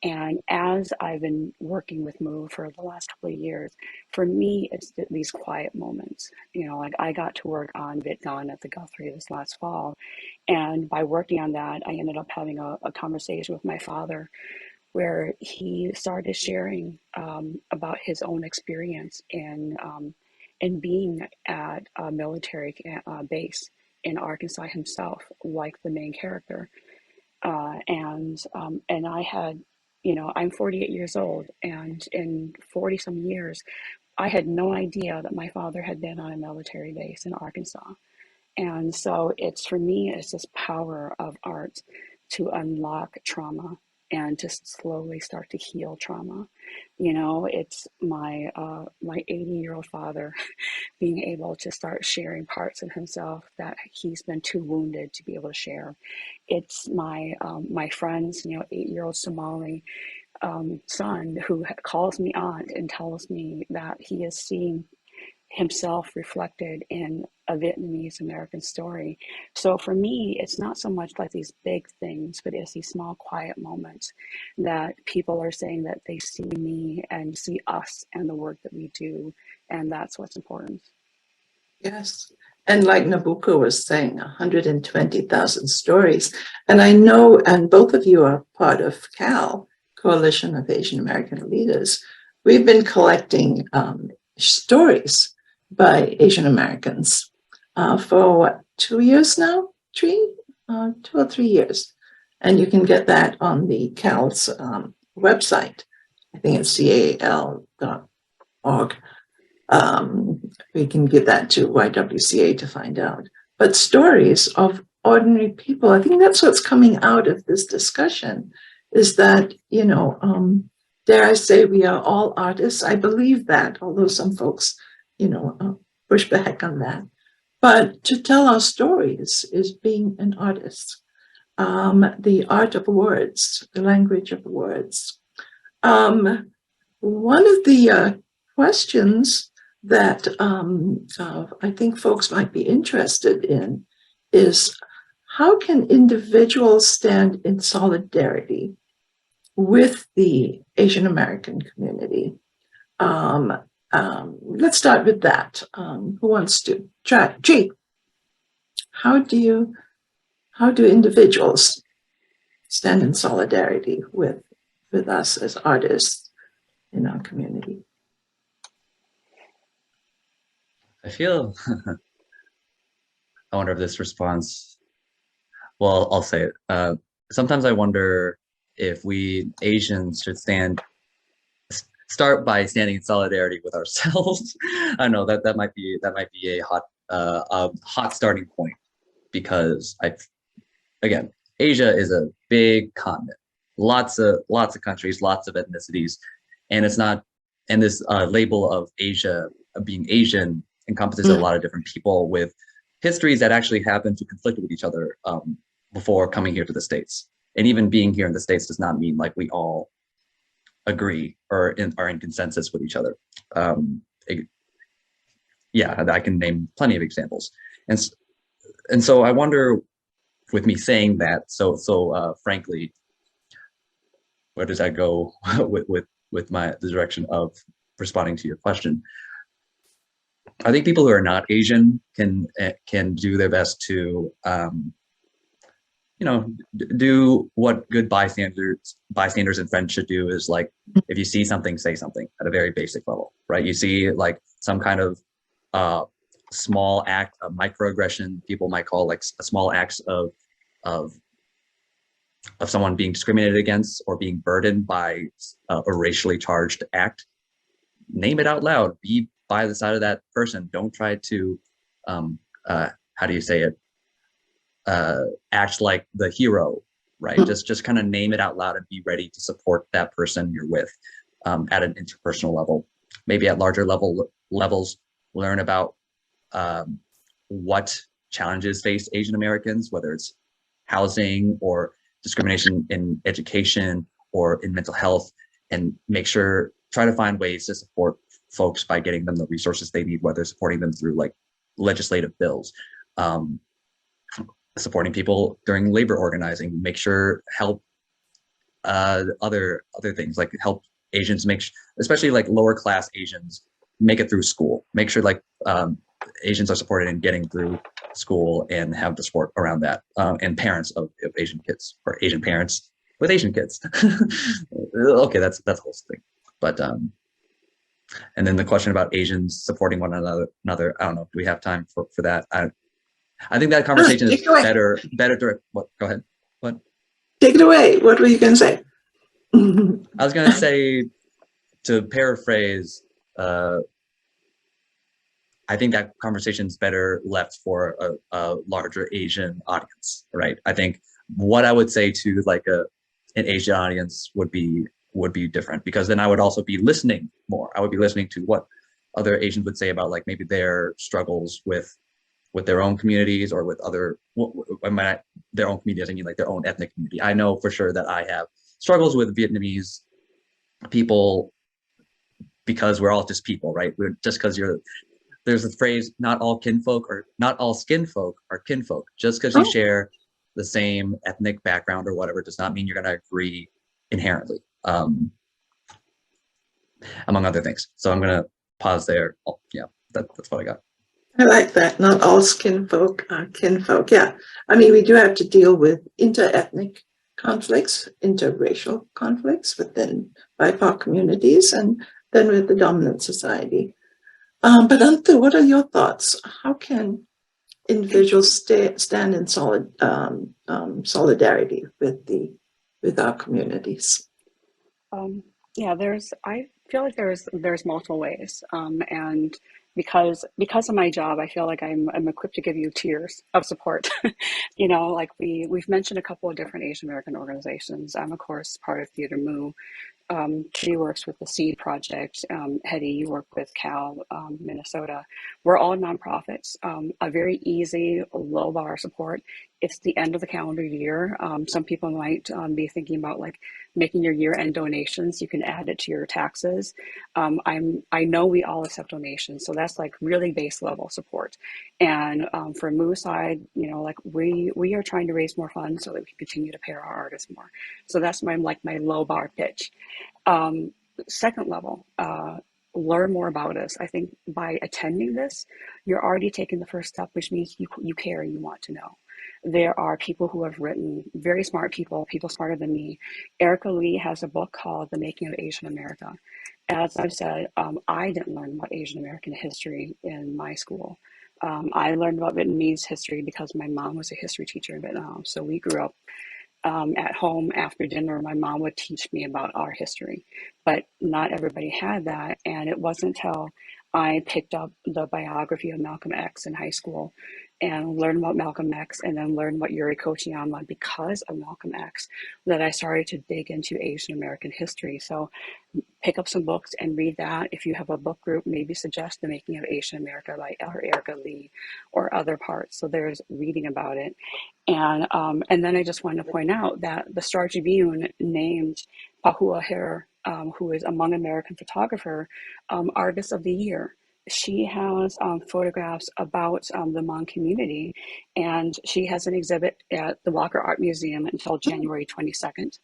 And as I've been working with Move for the last couple of years, for me, it's these quiet moments. Like I got to work on VidCon at the Guthrie this last fall. And by working on that, I ended up having a conversation with my father, where he started sharing about his own experience in being at a military base in Arkansas himself, like the main character. And I had, I'm 48 years old, and in 40 some years, I had no idea that my father had been on a military base in Arkansas. And so for me, it's this power of art to unlock trauma and to slowly start to heal trauma. It's my 80-year-old father being able to start sharing parts of himself that he's been too wounded to be able to share. It's my friend's 8-year-old Somali son who calls me aunt and tells me that he is seeing himself reflected in a Vietnamese American story. So for me, it's not so much like these big things, but it's these small, quiet moments that people are saying that they see me and see us and the work that we do. And that's what's important. Yes. And like Nabucco was saying, 120,000 stories. And I know, and both of you are part of CAL, Coalition of Asian American Leaders. We've been collecting stories by Asian Americans for 2 years now, 2 or 3 years. And you can get that on the CAL's website. I think it's cal.org. We can give that to YWCA to find out. But stories of ordinary people, I think that's what's coming out of this discussion, is that, dare I say, we are all artists. I believe that, although some folks, push back on that. But to tell our stories is being an artist. The art of words, the language of words. One of the questions that I think folks might be interested in is, how can individuals stand in solidarity with the Asian American community. Let's start with that. Who wants to try? G, how do individuals stand in solidarity with us as artists in our community? I feel, I wonder if this response, well, I'll say it. Sometimes I wonder if we Asians should start by standing in solidarity with ourselves. I know that might be a hot starting point, because again, Asia is a big continent, lots of countries, lots of ethnicities, and it's not, and this label of Asia, of being Asian, encompasses a lot of different people with histories that actually happen to conflict with each other before coming here to the States. And even being here in the States does not mean like we all agree or are in consensus with each other. Yeah, I can name plenty of examples. And so I wonder, with me saying that so frankly, where does that go with the direction of responding to your question? I think people who are not Asian can do their best to do what good bystanders and friends should do, is like, if you see something, say something at a very basic level, right? You see like some kind of small act of microaggression, people might call like a small acts of someone being discriminated against or being burdened by a racially charged act. Name it out loud, be by the side of that person. Don't try to how do you say it, act like the hero, right? Just kind of name it out loud and be ready to support that person you're with at an interpersonal level. Maybe at larger levels, learn about what challenges face Asian Americans, whether it's housing or discrimination in education or in mental health, and try to find ways to support folks by getting them the resources they need, whether supporting them through like legislative bills, supporting people during labor organizing, help other things, like help Asians especially like lower class Asians, make it through school. Make sure like Asians are supported in getting through school and have the support around that, and parents of Asian kids, or Asian parents with Asian kids. Okay, that's a whole thing. But and then the question about Asians supporting one another, I don't know, do we have time for that? I think that conversation is better direct. What? Go ahead. What? Take it away. What were you going to say? I was going to say, to paraphrase, I think that conversation is better left for a larger Asian audience, right? I think what I would say to like an Asian audience would be different, because then I would also be listening more. I would be listening to what other Asians would say about like maybe their struggles with their own communities, or with their own communities, I mean like their own ethnic community. I know for sure that I have struggles with Vietnamese people, because we're all just people, right? We're just because there's a phrase, not all kinfolk or not all skin folk are kinfolk. Just because you share the same ethnic background or whatever does not mean you're going to agree inherently, among other things. So I'm going to pause there. Oh, yeah, that's what I got. I like that. Not all skin folk are kinfolk. Yeah. I mean, we do have to deal with inter-ethnic conflicts, interracial conflicts within BIPOC communities, and then with the dominant society. But Anthu, what are your thoughts? How can individuals stand in solidarity with our communities? Yeah, I feel like there's multiple ways, and because of my job, I feel like I'm equipped to give you tiers of support. Like we've mentioned a couple of different Asian American organizations. I'm of course part of Theater Mu. She works with the Seed Project. Hetty, you work with Cal, Minnesota. We're all nonprofits. A very easy, low bar support it's the end of the calendar year. Some people might be thinking about like making your year-end donations. You can add it to your taxes. I know we all accept donations, so that's like really base level support. And for Moo's side, you know, like we are trying to raise more funds so that we can continue to pay our artists more. So that's my low bar pitch. Second level, learn more about us. I think by attending this, you're already taking the first step, which means you care and you want to know. There are people who have written, very smart people smarter than me. Erica Lee has a book called The Making of Asian America. As I've said, I didn't learn about Asian American history in my school. I learned about Vietnamese history because my mom was a history teacher in Vietnam. So we grew up at home after dinner. My mom would teach me about our history, but not everybody had that. And it wasn't until I picked up the biography of Malcolm X in high school and learned about Malcolm X and then learned what Yuri Kochiyama because of Malcolm X that I started to dig into Asian American history. So pick up some books and read that. If you have a book group, maybe suggest The Making of Asian America by Erica Lee or other parts. So there's reading about it. And then I just wanted to point out that the Star Tribune named Pahua Hare, who is a Hmong American photographer, Artist of the Year. She has photographs about the Hmong community, and she has an exhibit at the Walker Art Museum until January 22nd.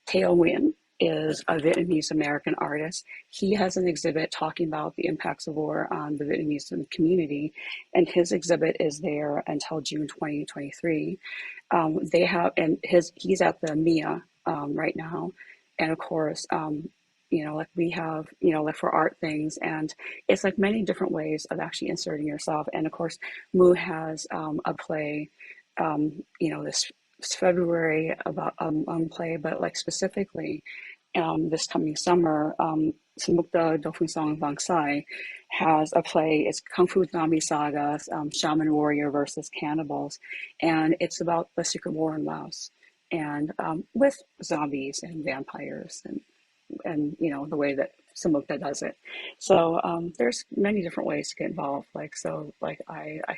Theo Nguyen is a Vietnamese American artist. He has an exhibit talking about the impacts of war on the Vietnamese community, and his exhibit is there until June 2023. He's at the MIA right now, and of course, you know, like we have, you know, like for art things, and it's like many different ways of actually inserting yourself. And of course, Moo has a play, you know, this February about play, but like specifically this coming summer, Samukta Dofusong Vangsai has a play. It's Kung Fu Zombie Saga, Shaman Warrior versus Cannibals, and it's about the secret war in Laos, and with zombies and vampires and you know the way that Samukta does it. So there's many different ways to get involved. I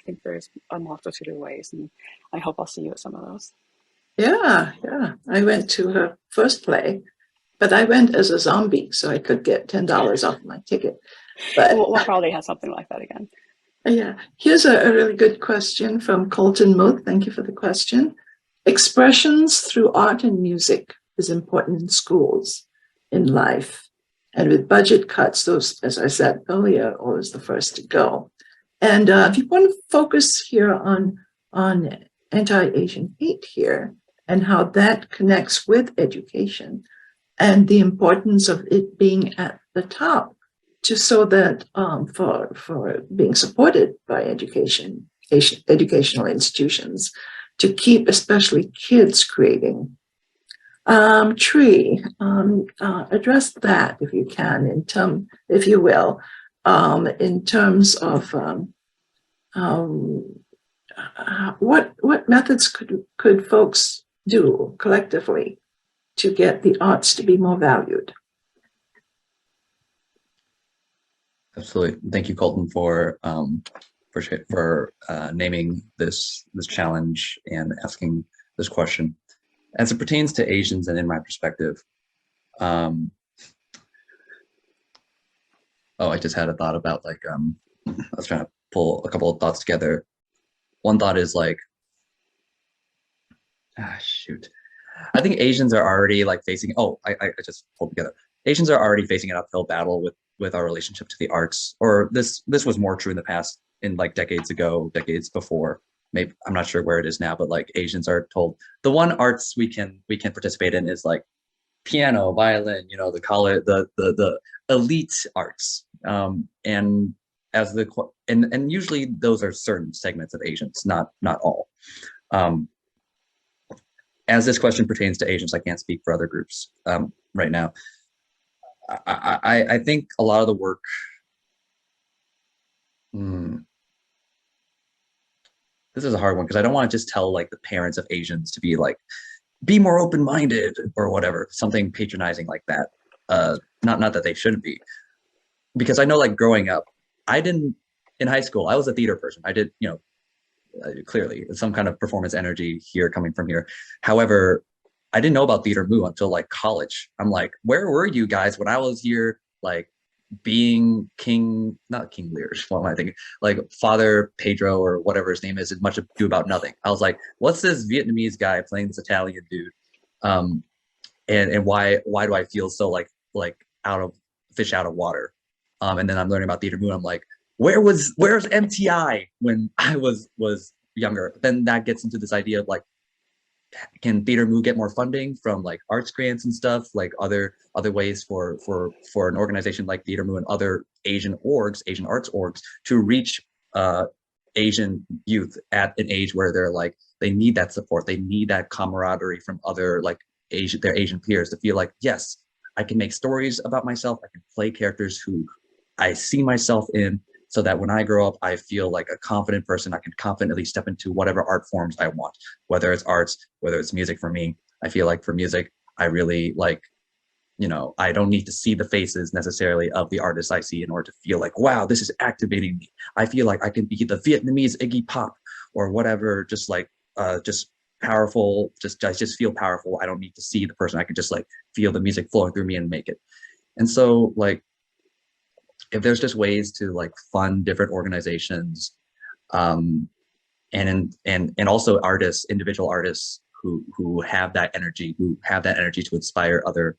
think there's a multitude of ways, and I hope I'll see you at some of those. Yeah. I went to her first play, but I went as a zombie, so I could get $10 off my ticket. But we'll probably have something like that again. Yeah, here's a really good question from Colton Muth. Thank you for the question. Expressions through art and music is important in schools, in life. And with budget cuts, those, as I said earlier, are always the first to go. And if you want to focus here on anti-Asian hate here and how that connects with education and the importance of it being at the top, just so that for being supported by educational institutions to keep especially kids creating. Tree, address that if you can, if you will, in terms of what methods could folks do collectively to get the arts to be more valued? Absolutely. Thank you, Colton, for naming this challenge and asking this question. As it pertains to Asians and in my perspective, I just had a thought about I was trying to pull a couple of thoughts together. One thought is I think Asians are already facing, I just pulled together. Asians are already facing an uphill battle with our relationship to the arts, or this was more true in the past, in decades before. Maybe I'm not sure where it is now, but Asians are told the one arts we can participate in is piano, violin, the elite arts, and usually those are certain segments of Asians, not all. As this question pertains to Asians, I can't speak for other groups right now. I think a lot of the work. This is a hard one because I don't want to just tell the parents of Asians to be more open-minded or whatever, something patronizing like that. Not that they shouldn't be, because I know growing up, in high school, I was a theater person. I did clearly some kind of performance energy here coming from here. However, I didn't know about Theater Moo until like college. I'm like, where were you guys when I was here, like being King, not King Lear, what am I thinking? Like Father Pedro or whatever his name is much ado about nothing. I was like, what's this Vietnamese guy playing this Italian dude? And why do I feel so like out of fish out of water? And then I'm learning about Theater Moo. I'm like, where's MTI when I was younger? Then that gets into this idea of like, can Theater Moo get more funding from like arts grants and stuff, like other ways for an organization like Theater Moo and other Asian orgs, Asian arts orgs, to reach Asian youth at an age where they're like, they need that support, they need that camaraderie from other like their Asian peers to feel like, yes, I can make stories about myself, I can play characters who I see myself in, so that when I grow up, I feel like a confident person. I can confidently step into whatever art forms I want, whether it's arts, whether it's music. For me, I feel like for music, I really like, I don't need to see the faces necessarily of the artists I see in order to feel like, wow, this is activating me. I feel like I can be the Vietnamese Iggy Pop or whatever, just like, just powerful, I just feel powerful. I don't need to see the person. I can just like feel the music flowing through me and make it. And so like, if there's just ways to like fund different organizations, and also artists, individual artists who have that energy, to inspire other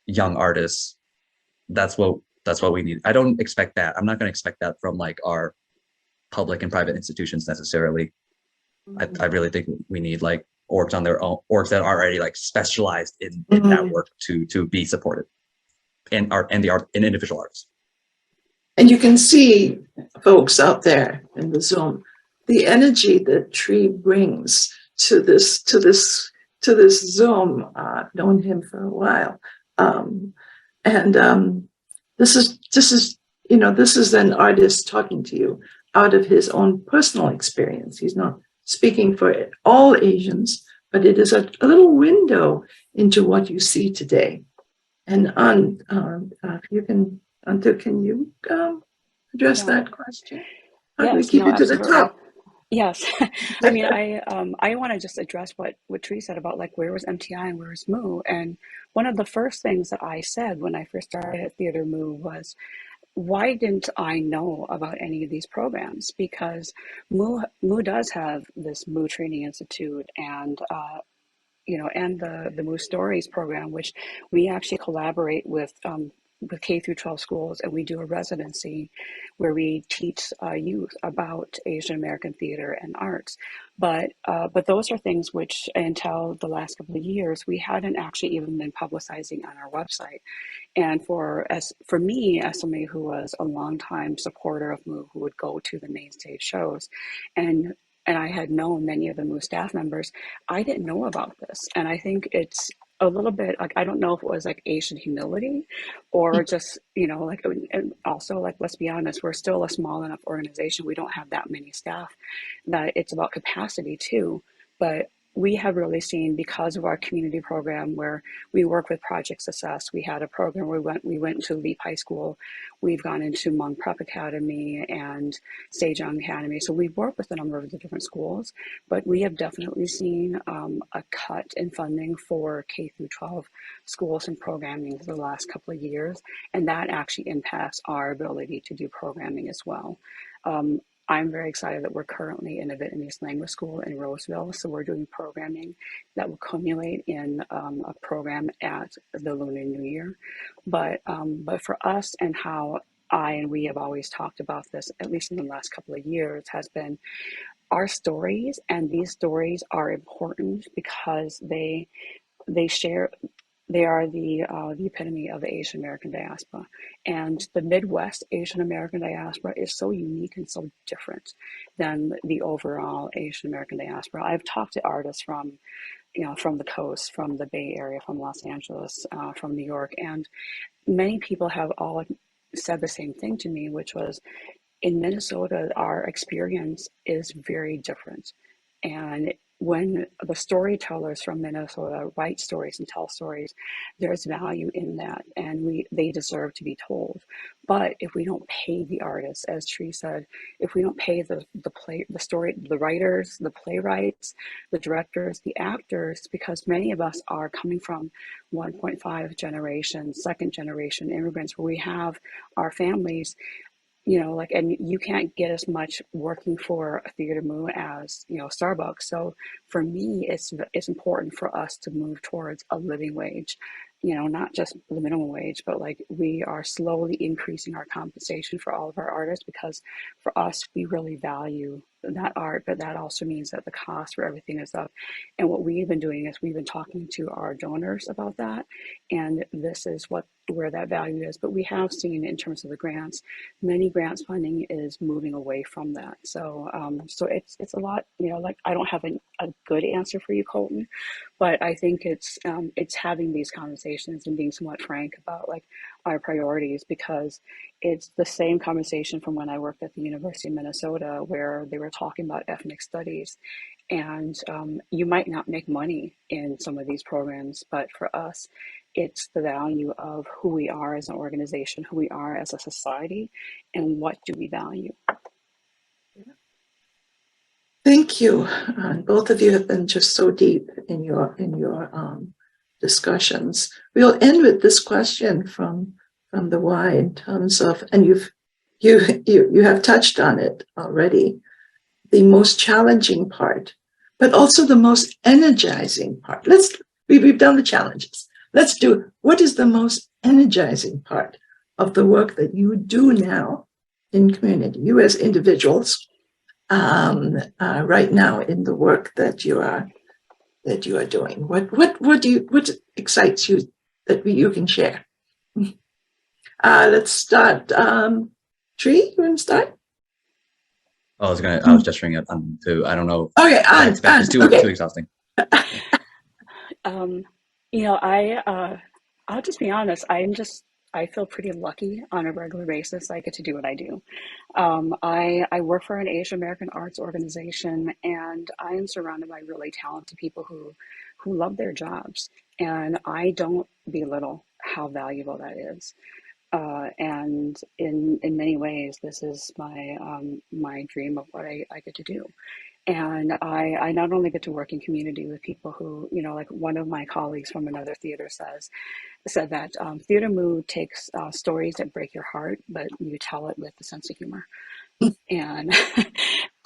young artists, that's what we need. I don't expect that. I'm not going to expect that from like our public and private institutions necessarily. I really think we need like orgs on their own, orgs that are already like specialized in that work to be supported, and individual artists. And you can see, folks out there in the Zoom, the energy that Tree brings to this Zoom. I've known him for a while, this is an artist talking to you out of his own personal experience. He's not speaking for all Asians, but it is a little window into what you see today. And if you can. Can you address that question? How do we keep it to the top? Yes. I mean, I want to just address what Tree said about like, where was MTI and where was Moo? And one of the first things that I said when I first started at Theater Moo was, why didn't I know about any of these programs? Because Moo does have this Moo Training Institute and and the Moo Stories program, which we actually collaborate with K through 12 schools, and we do a residency where we teach youth about Asian American theater and arts. But those are things which, until the last couple of years, we hadn't actually even been publicizing on our website. And for me, as somebody who was a longtime supporter of Moo, who would go to the main stage shows, and I had known many of the Moo staff members, I didn't know about this. And I think it's a little bit like, I don't know if it was like Asian humility or just, like, and also like, let's be honest, we're still a small enough organization. We don't have that many staff, that it's about capacity too. But we have really seen, because of our community program where we work with Project Success, we had a program where we went to Leap High School, we've gone into Hmong Prep Academy and Sejong Academy. So we've worked with a number of the different schools, but we have definitely seen a cut in funding for K through 12 schools and programming for the last couple of years. And that actually impacts our ability to do programming as well. I'm very excited that we're currently in a Vietnamese language school in Roseville. So we're doing programming that will culminate in a program at the Lunar New Year. But for us, and how I and we have always talked about this, at least in the last couple of years, has been our stories. And these stories are important because they are the epitome of the Asian American diaspora. And the Midwest Asian American diaspora is so unique and so different than the overall Asian American diaspora. I've talked to artists from the coast, from the Bay Area, from Los Angeles, from New York, and many people have all said the same thing to me, which was, in Minnesota, our experience is very different. And when the storytellers from Minnesota write stories and tell stories, there's value in that, and they deserve to be told. But if we don't pay the artists, as Tree said, if we don't pay the writers, the playwrights, the directors, the actors, because many of us are coming from 1.5 generation, second generation immigrants, where we have our families, like, and you can't get as much working for a Theater Moo as, Starbucks. So for me, it's important for us to move towards a living wage, not just the minimum wage, but like we are slowly increasing our compensation for all of our artists, because for us, we really value that art, but that also means that the cost for everything is up. And what we've been doing is we've been talking to our donors about that, and this is where that value is. But we have seen, in terms of the grants, many grants funding is moving away from that. So so it's a lot, like, I don't have a good answer for you, Colton, but I think it's having these conversations and being somewhat frank about like our priorities, because it's the same conversation from when I worked at the University of Minnesota, where they were talking about ethnic studies. And you might not make money in some of these programs, but for us, it's the value of who we are as an organization, who we are as a society, and what do we value. Thank you. Both of you have been just so deep in your discussions. We'll end with this question from the Y in terms of, and you have touched on it already, the most challenging part, but also the most energizing part. We've done the challenges. Let's do, what is the most energizing part of the work that you do now in community, you as individuals, right now in the work that you are doing? What excites you that you can share? Let's start. Tree, you want to start? I was gesturing it to, I don't know. Okay, it's too exhausting. I'll just be honest. I feel pretty lucky on a regular basis. I get to do what I do. I work for an Asian American arts organization, and I am surrounded by really talented people who love their jobs, and I don't belittle how valuable that is. And in many ways, this is my dream of what I get to do. And I not only get to work in community with people who, like one of my colleagues from another theater said that Theater Moo takes stories that break your heart, but you tell it with a sense of humor. And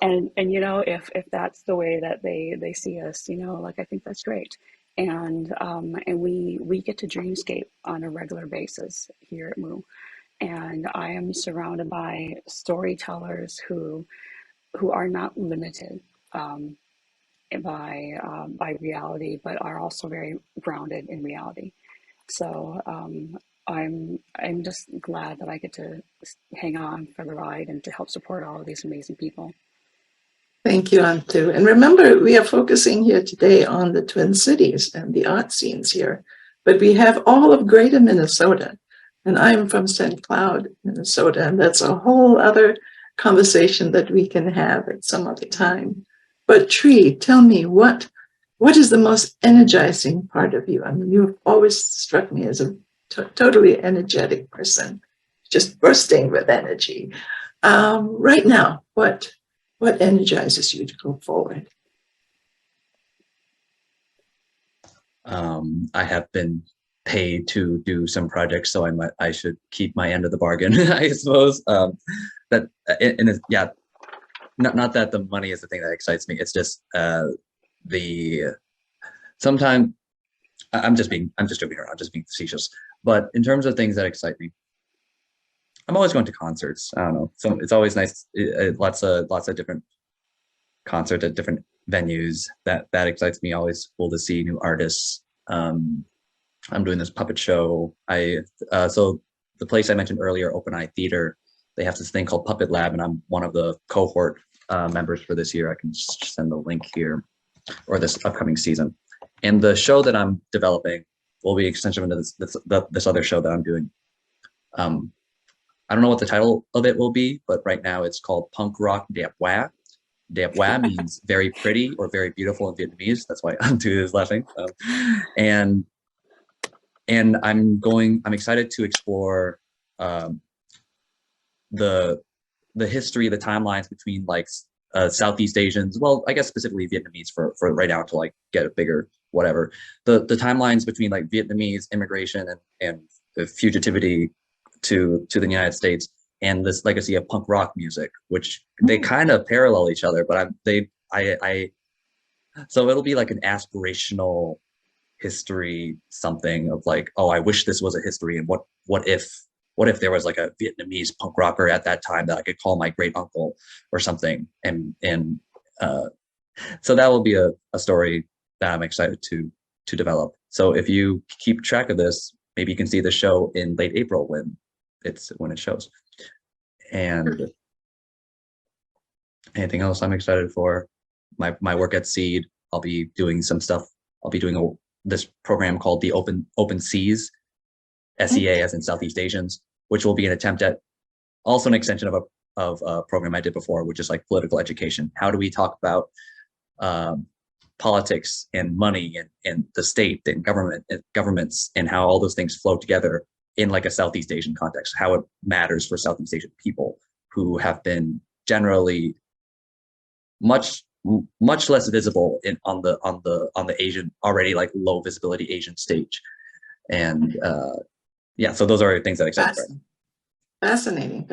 and if that's the way that they see us, like, I think that's great. And we get to dreamscape on a regular basis here at Moo. And I am surrounded by storytellers who are not limited by reality, but are also very grounded in reality. So I'm just glad that I get to hang on for the ride and to help support all of these amazing people. Thank you, Antu. And remember, we are focusing here today on the Twin Cities and the art scenes here, but we have all of Greater Minnesota, and I'm from St. Cloud, Minnesota, and that's a whole other conversation that we can have at some other time. But Tree, tell me, what is the most energizing part of you? I mean, you've always struck me as a totally energetic person, just bursting with energy. Right now, what energizes you to go forward? I have been paid to do some projects, so I should keep my end of the bargain, I suppose. Not that the money is the thing that excites me. It's just sometimes I'm just joking around, just being facetious. But in terms of things that excite me, I'm always going to concerts. I don't know. So it's always nice. Lots of different concerts at different venues. That excites me. Always cool to see new artists. I'm doing this puppet show. So the place I mentioned earlier, Open Eye Theater, they have this thing called Puppet Lab, and I'm one of the cohort members for this year. I can just send the link here, or this upcoming season. And the show that I'm developing will be extension into this other show that I'm doing. I don't know what the title of it will be, but right now it's called Punk Rock Dap Wah. Đẹp quá means very pretty or very beautiful in Vietnamese. That's why Antu is laughing. And I'm excited to explore the history, the timelines between like Southeast Asians, well, I guess specifically Vietnamese for right now to like get a bigger whatever. The timelines between like Vietnamese immigration and the fugitivity to the United States and this legacy of punk rock music, which they kind of parallel each other, but so it'll be like an aspirational history, something of like, oh, I wish this was a history, and what if there was like a Vietnamese punk rocker at that time that I could call my great uncle or something, and so that will be a story that I'm excited to develop. So if you keep track of this, maybe you can see the show in late April when it shows. And anything else I'm excited for? My work at Seed, I'll be doing some stuff. I'll be doing this program called the Open Seas, SEA as in Southeast Asians, which will be an attempt at also an extension of a program I did before, which is like political education. How do we talk about politics and money and the state and governments and how all those things flow together in like a Southeast Asian context, how it matters for Southeast Asian people who have been generally much less visible on the Asian, already like low visibility Asian stage. And yeah, so those are things that excite me. Fascinating.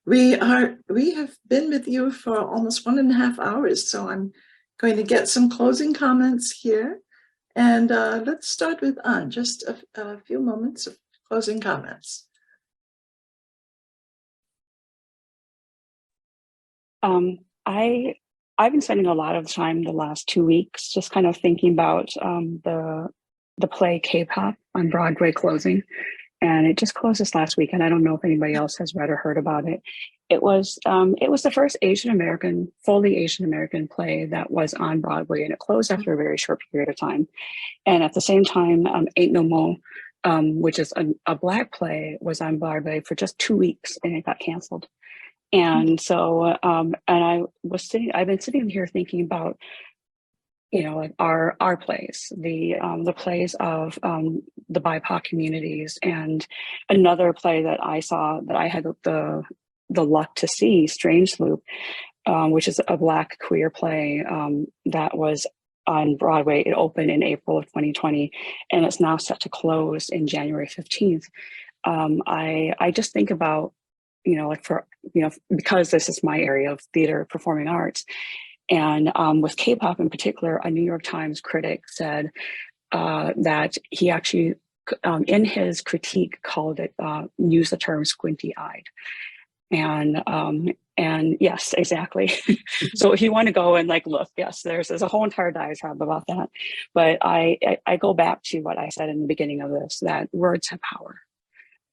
We have been with you for almost 1.5 hours, so I'm going to get some closing comments here. And let's start with An, just a few moments of closing comments. I've been spending a lot of time the last 2 weeks just kind of thinking about the play K-pop on Broadway closing, and it just closed this last week. And I don't know if anybody else has read or heard about it. It was the first fully Asian American play that was on Broadway, and it closed after a very short period of time. And at the same time, Ain't No Mo, which is a Black play, was on Broadway for just 2 weeks, and it got canceled. And so, and I've been sitting here thinking about, like our plays, the plays of the BIPOC communities, and another play that I saw that I had the luck to see, Strange Loop, which is a Black queer play that was on Broadway. It opened in April of 2020, and it's now set to close in January 15th. I just think about, because this is my area of theater, performing arts, and with K-pop in particular, a New York Times critic said that he actually, in his critique, called it, used the term squinty-eyed. And yes, exactly. So if you want to go and like look, yes, there's a whole entire diatribe about that. But I go back to what I said in the beginning of this, that words have power.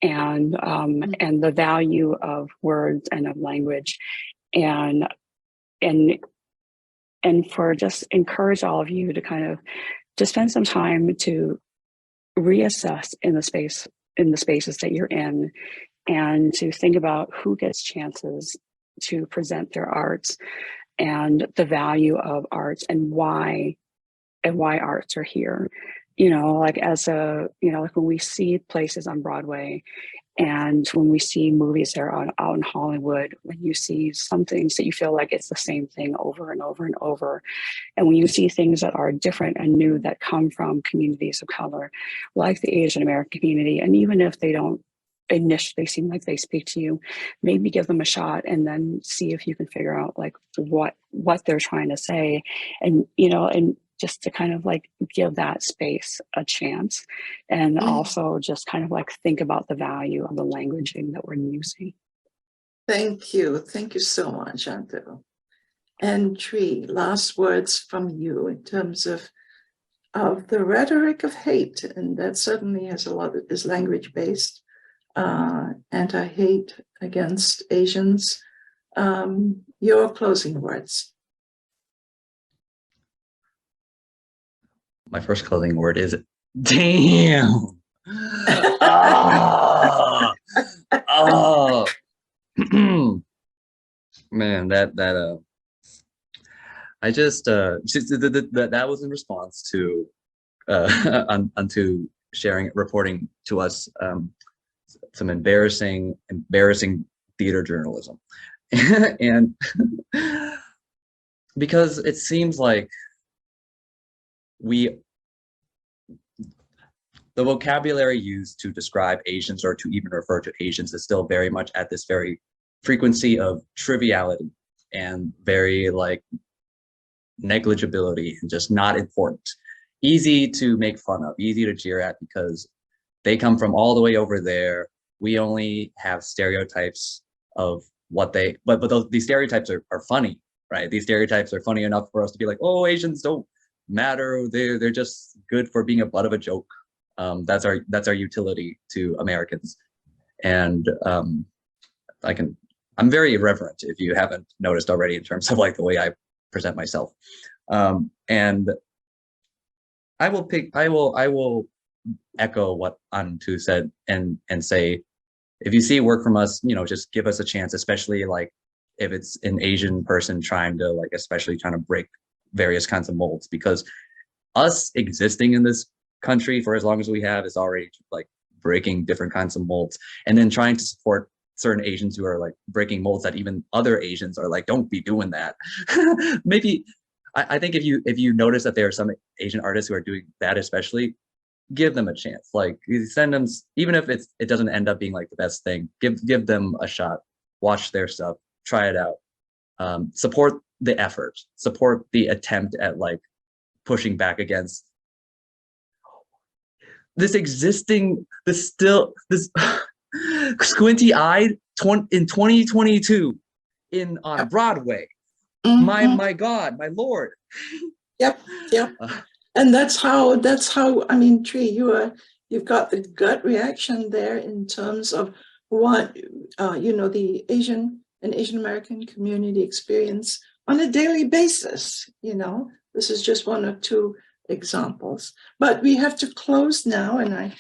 And the value of words and of language, and for just encourage all of you to kind of just spend some time to reassess in the spaces that you're in, and to think about who gets chances to present their arts, and the value of arts, and why arts are here. Like like when we see places on Broadway, and when we see movies that are out in Hollywood, when you see some things that you feel like it's the same thing over and over and over, and when you see things that are different and new that come from communities of color, like the Asian American community, and even if they don't initially seem like they speak to you, maybe give them a shot, and then see if you can figure out like what they're trying to say, and and just to kind of like give that space a chance, and also just kind of like think about the value of the languaging that we're using. Thank you so much, Antu. And Tree, last words from you in terms of the rhetoric of hate, and that certainly has is language based. Anti-hate against Asians. Your closing words. My first closing word is damn. Oh. Man, I just that was in response to onto reporting to us some embarrassing theater journalism. And because it seems like the vocabulary used to describe Asians or to even refer to Asians is still very much at this very frequency of triviality and very like negligibility and just not important. Easy to make fun of, easy to jeer at because they come from all the way over there. We only have stereotypes of what they, but these stereotypes are funny, right? These stereotypes are funny enough for us to be like, oh, Asians don't matter. They're just good for being a butt of a joke. That's our utility to Americans. And I'm very irreverent, if you haven't noticed already, in terms of like the way I present myself. And I will echo what Antu said and say, if you see work from us, just give us a chance, especially like if it's an Asian person especially trying to break various kinds of molds, because us existing in this country for as long as we have is already like breaking different kinds of molds, and then trying to support certain Asians who are like breaking molds that even other Asians are like, don't be doing that. Maybe I think if you notice that there are some Asian artists who are doing that, especially, give them a chance. Like send them, even if it doesn't end up being like the best thing, give them a shot, watch their stuff, try it out, support the effort, support the attempt at like pushing back against this squinty-eyed in 2022 on Broadway. Mhm. My God, my Lord. Yep. And that's how, I mean, Tree, you've got the gut reaction there in terms of what, the Asian and Asian American community experience on a daily basis. This is just one or two examples, but we have to close now. And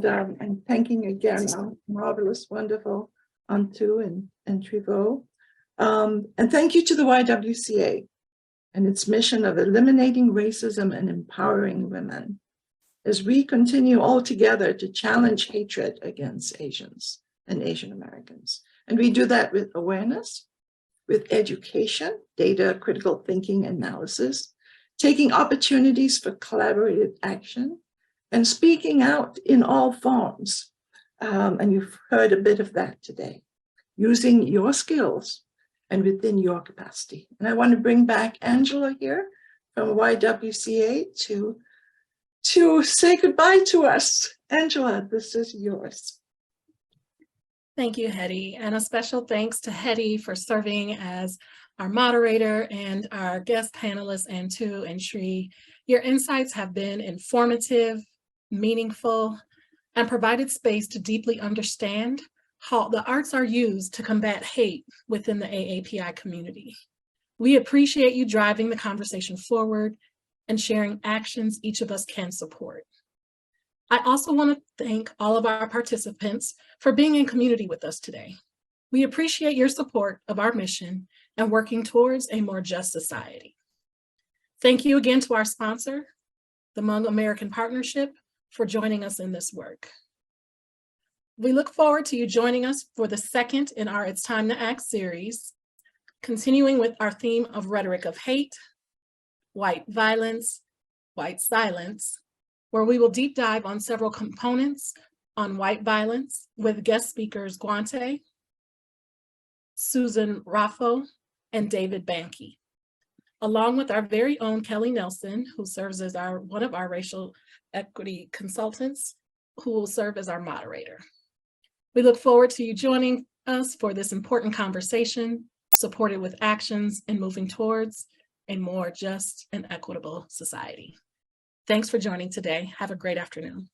I'm thanking again our marvelous, wonderful Antu and Trevor. And thank you to the YWCA and its mission of eliminating racism and empowering women as we continue all together to challenge hatred against Asians and Asian Americans. And we do that with awareness, with education, data, critical thinking, analysis, taking opportunities for collaborative action, and speaking out in all forms. And you've heard a bit of that today, using your skills and within your capacity. And I want to bring back Angela here from YWCA to say goodbye to us. Angela, this is yours. Thank you, Hetty. And a special thanks to Hetty for serving as our moderator and our guest panelists, Antu and Sri. Your insights have been informative, meaningful, and provided space to deeply understand how the arts are used to combat hate within the AAPI community. We appreciate you driving the conversation forward and sharing actions each of us can support. I also want to thank all of our participants for being in community with us today. We appreciate your support of our mission and working towards a more just society. Thank you again to our sponsor, the Hmong American Partnership, for joining us in this work. We look forward to you joining us for the second in our It's Time to Act series, continuing with our theme of rhetoric of hate, white violence, white silence, where we will deep dive on several components on white violence with guest speakers Guante, Susan Raffo, and David Banke, along with our very own Kelly Nelson, who serves as one of our racial equity consultants, who will serve as our moderator. We look forward to you joining us for this important conversation, supported with actions and moving towards a more just and equitable society. Thanks for joining today. Have a great afternoon.